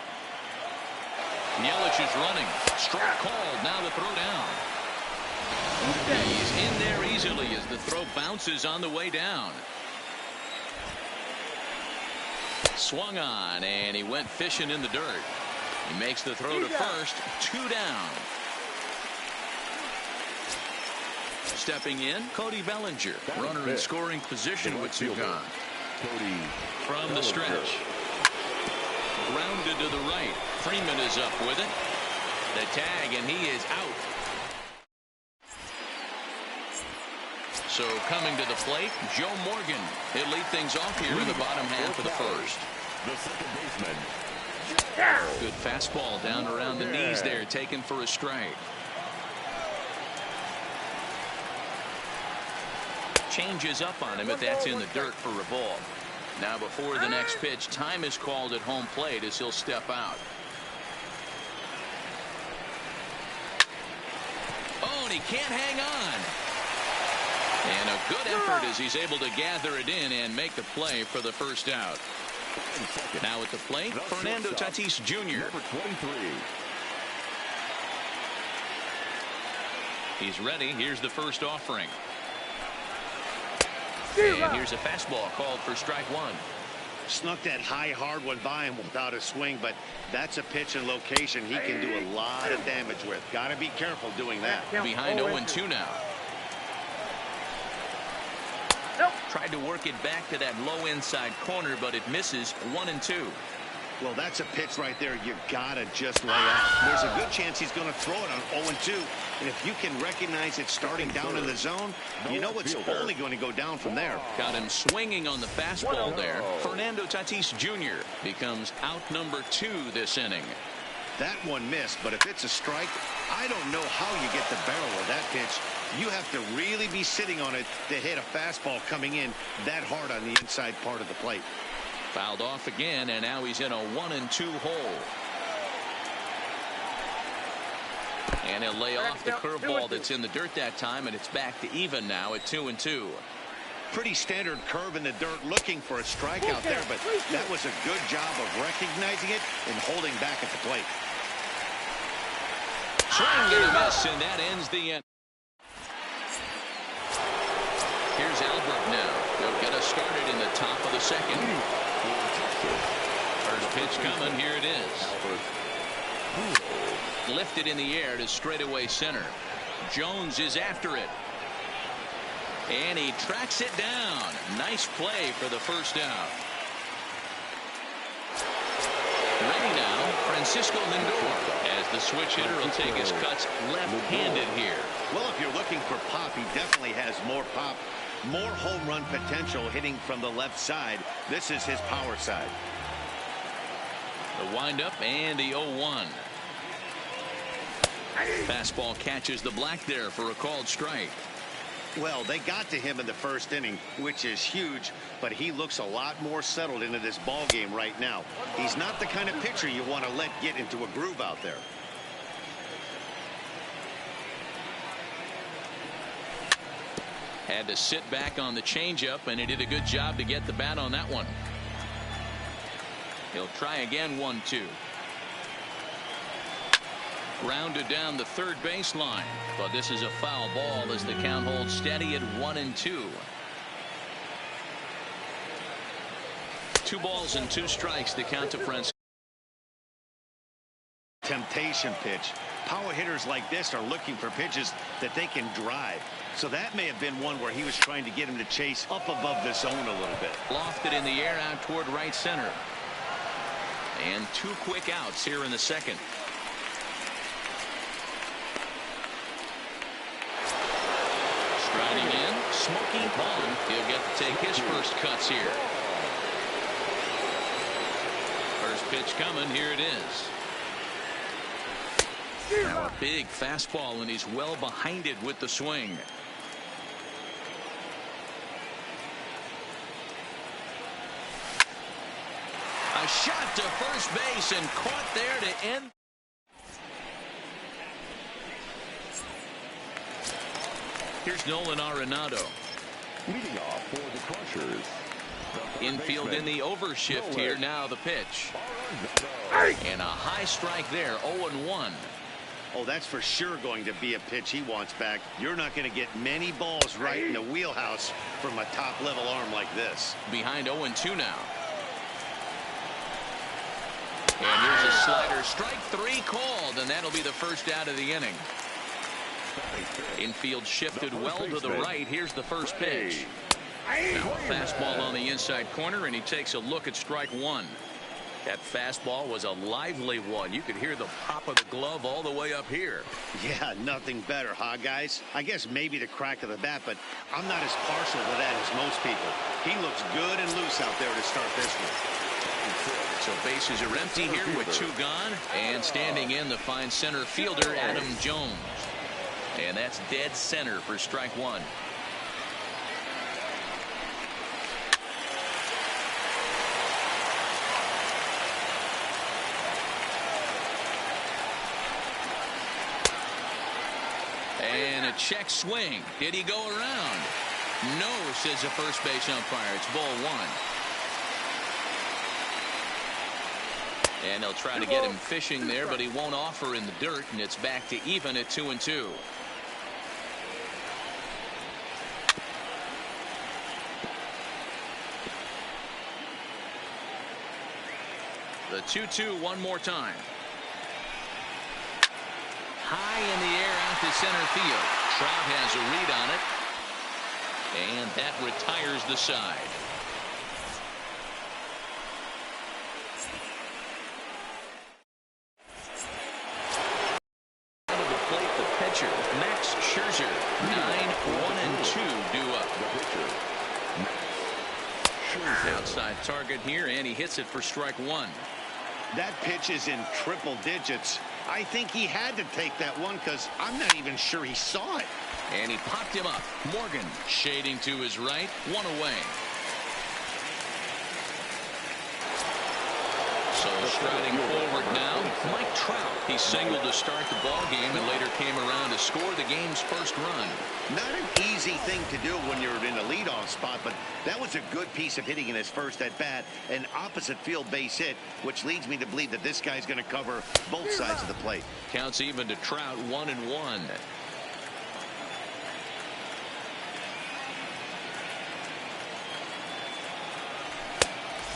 Speaker 1: Yelich is running. Strike called. Now the throw down. He's in there easily as the throw bounces on the way down. Swung on, and he went fishing in the dirt. He makes the throw to first. 2 down. Stepping in, Cody Bellinger. Runner in scoring position with 2 gone.
Speaker 2: Cody
Speaker 1: from the stretch. Grounded to the right. Freeman is up with it. The tag, and he is out. So coming to the plate, Joe Morgan. He'll lead things off here in the bottom half of the first.
Speaker 2: The second baseman.
Speaker 1: Good fastball down around the knees there, taken for a strike. Changes up on him if that's in the dirt for a ball. Now before the next pitch, time is called at home plate as he'll step out. Oh, and he can't hang on. And a good effort as he's able to gather it in and make the play for the first out. Now at the plate, Fernando Tatis Jr.
Speaker 2: Number 23.
Speaker 1: He's ready. Here's the first offering. And here's a fastball called for strike one.
Speaker 3: Snuck that high, hard one by him without a swing, but that's a pitch and location he can do a lot of damage with. Got to be careful doing that.
Speaker 1: Behind 0-2 now. Tried to work it back to that low inside corner, but it misses. 1-2.
Speaker 3: Well, that's a pitch right there you gotta just lay out. There's a good chance he's going to throw it on 0-2, and if you can recognize it starting down in the zone, you know it's only going to go down from there.
Speaker 1: Got him swinging on the fastball there. Fernando Tatis Jr. becomes out number 2 this inning.
Speaker 3: That one missed, but if it's a strike, I don't know how you get the barrel of that pitch. You have to really be sitting on it to hit a fastball coming in that hard on the inside part of the plate.
Speaker 1: Fouled off again, and now he's in a 1-2 hole. And he'll lay off the curveball that's in the dirt that time, and it's back to even now at 2-2.
Speaker 3: Pretty standard curve in the dirt, looking for a strikeout there, but that was a good job of recognizing it and holding back at the plate.
Speaker 1: Swing and a miss, and that ends the end. Here's Albert now. He'll get us started in the top of the second. First pitch coming. Here it is. Lifted in the air to straightaway center. Jones is after it. And he tracks it down. Nice play for the first out. Ready now, Francisco Lindor, as the switch hitter will take his cuts left-handed here.
Speaker 3: Well, if you're looking for pop, he definitely has more pop, more home run potential hitting from the left side. This is his power side.
Speaker 1: The windup and the 0-1. Fastball catches the black there for a called strike.
Speaker 3: Well, they got to him in the first inning, which is huge, but he looks a lot more settled into this ball game right now. He's not the kind of pitcher you want to let get into a groove out there.
Speaker 1: Had to sit back on the changeup, and he did a good job to get the bat on that one. He'll try again, 1-2. Grounded down the third baseline, but this is a foul ball as the count holds steady at 1-2. 2 balls and 2 strikes to count to Francisco.
Speaker 3: Temptation pitch. Power hitters like this are looking for pitches that they can drive. So that may have been one where he was trying to get him to chase up above the zone a little bit.
Speaker 1: Lofted in the air out toward right center. And 2 quick outs here in the second. Striding in, Smokey Bond. He'll get to take his first cuts here. First pitch coming. Here it is. Now a big fastball, and he's well behind it with the swing. A shot to first base and caught there to end. Here's Nolan Arenado.
Speaker 2: Leading off for the Crushers.
Speaker 1: Infield in the overshift here. Now the pitch. And a high strike there. 0-1.
Speaker 3: Oh, that's for sure going to be a pitch he wants back. You're not going to get many balls right in the wheelhouse from a top-level arm like this.
Speaker 1: Behind 0-2 now. And here's a slider. Strike 3 called, and that'll be the first out of the inning. Infield shifted well to the right. Here's the first pitch. Now a fastball on the inside corner, and he takes a look at strike 1. That fastball was a lively one. You could hear the pop of the glove all the way up here.
Speaker 3: Yeah, nothing better, huh, guys? I guess maybe the crack of the bat, but I'm not as partial to that as most people. He looks good and loose out there to start this one.
Speaker 1: So bases are empty here with 2 gone. And standing in the fine center fielder, Adam Jones. And that's dead center for strike 1. And a check swing. Did he go around? No, says the first base umpire. It's ball 1. And they'll try to get him fishing there, but he won't offer in the dirt, and it's back to even at 2-2. The 2-2 one more time. High in the air out to center field. Trout has a read on it. And that retires the side. Out of the plate, the pitcher, Max Scherzer. 9-1-2 due up. Outside target here, and he hits it for strike 1.
Speaker 3: That pitch is in triple digits. I think he had to take that one because I'm not even sure he saw it.
Speaker 1: And he popped him up. Morgan shading to his right. 1 away. So striding forward now, Mike Trout. He singled to start the ball game and later came around to score the game's first run.
Speaker 3: Not an easy thing to do when you're in a leadoff spot, but that was a good piece of hitting in his first at bat, an opposite field base hit, which leads me to believe that this guy's going to cover both sides of the plate.
Speaker 1: Counts even to Trout, 1-1.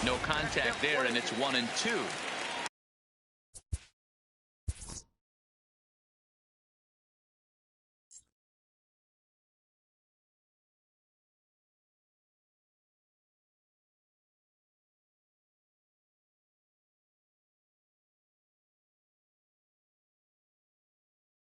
Speaker 1: No contact there, and it's 1-2.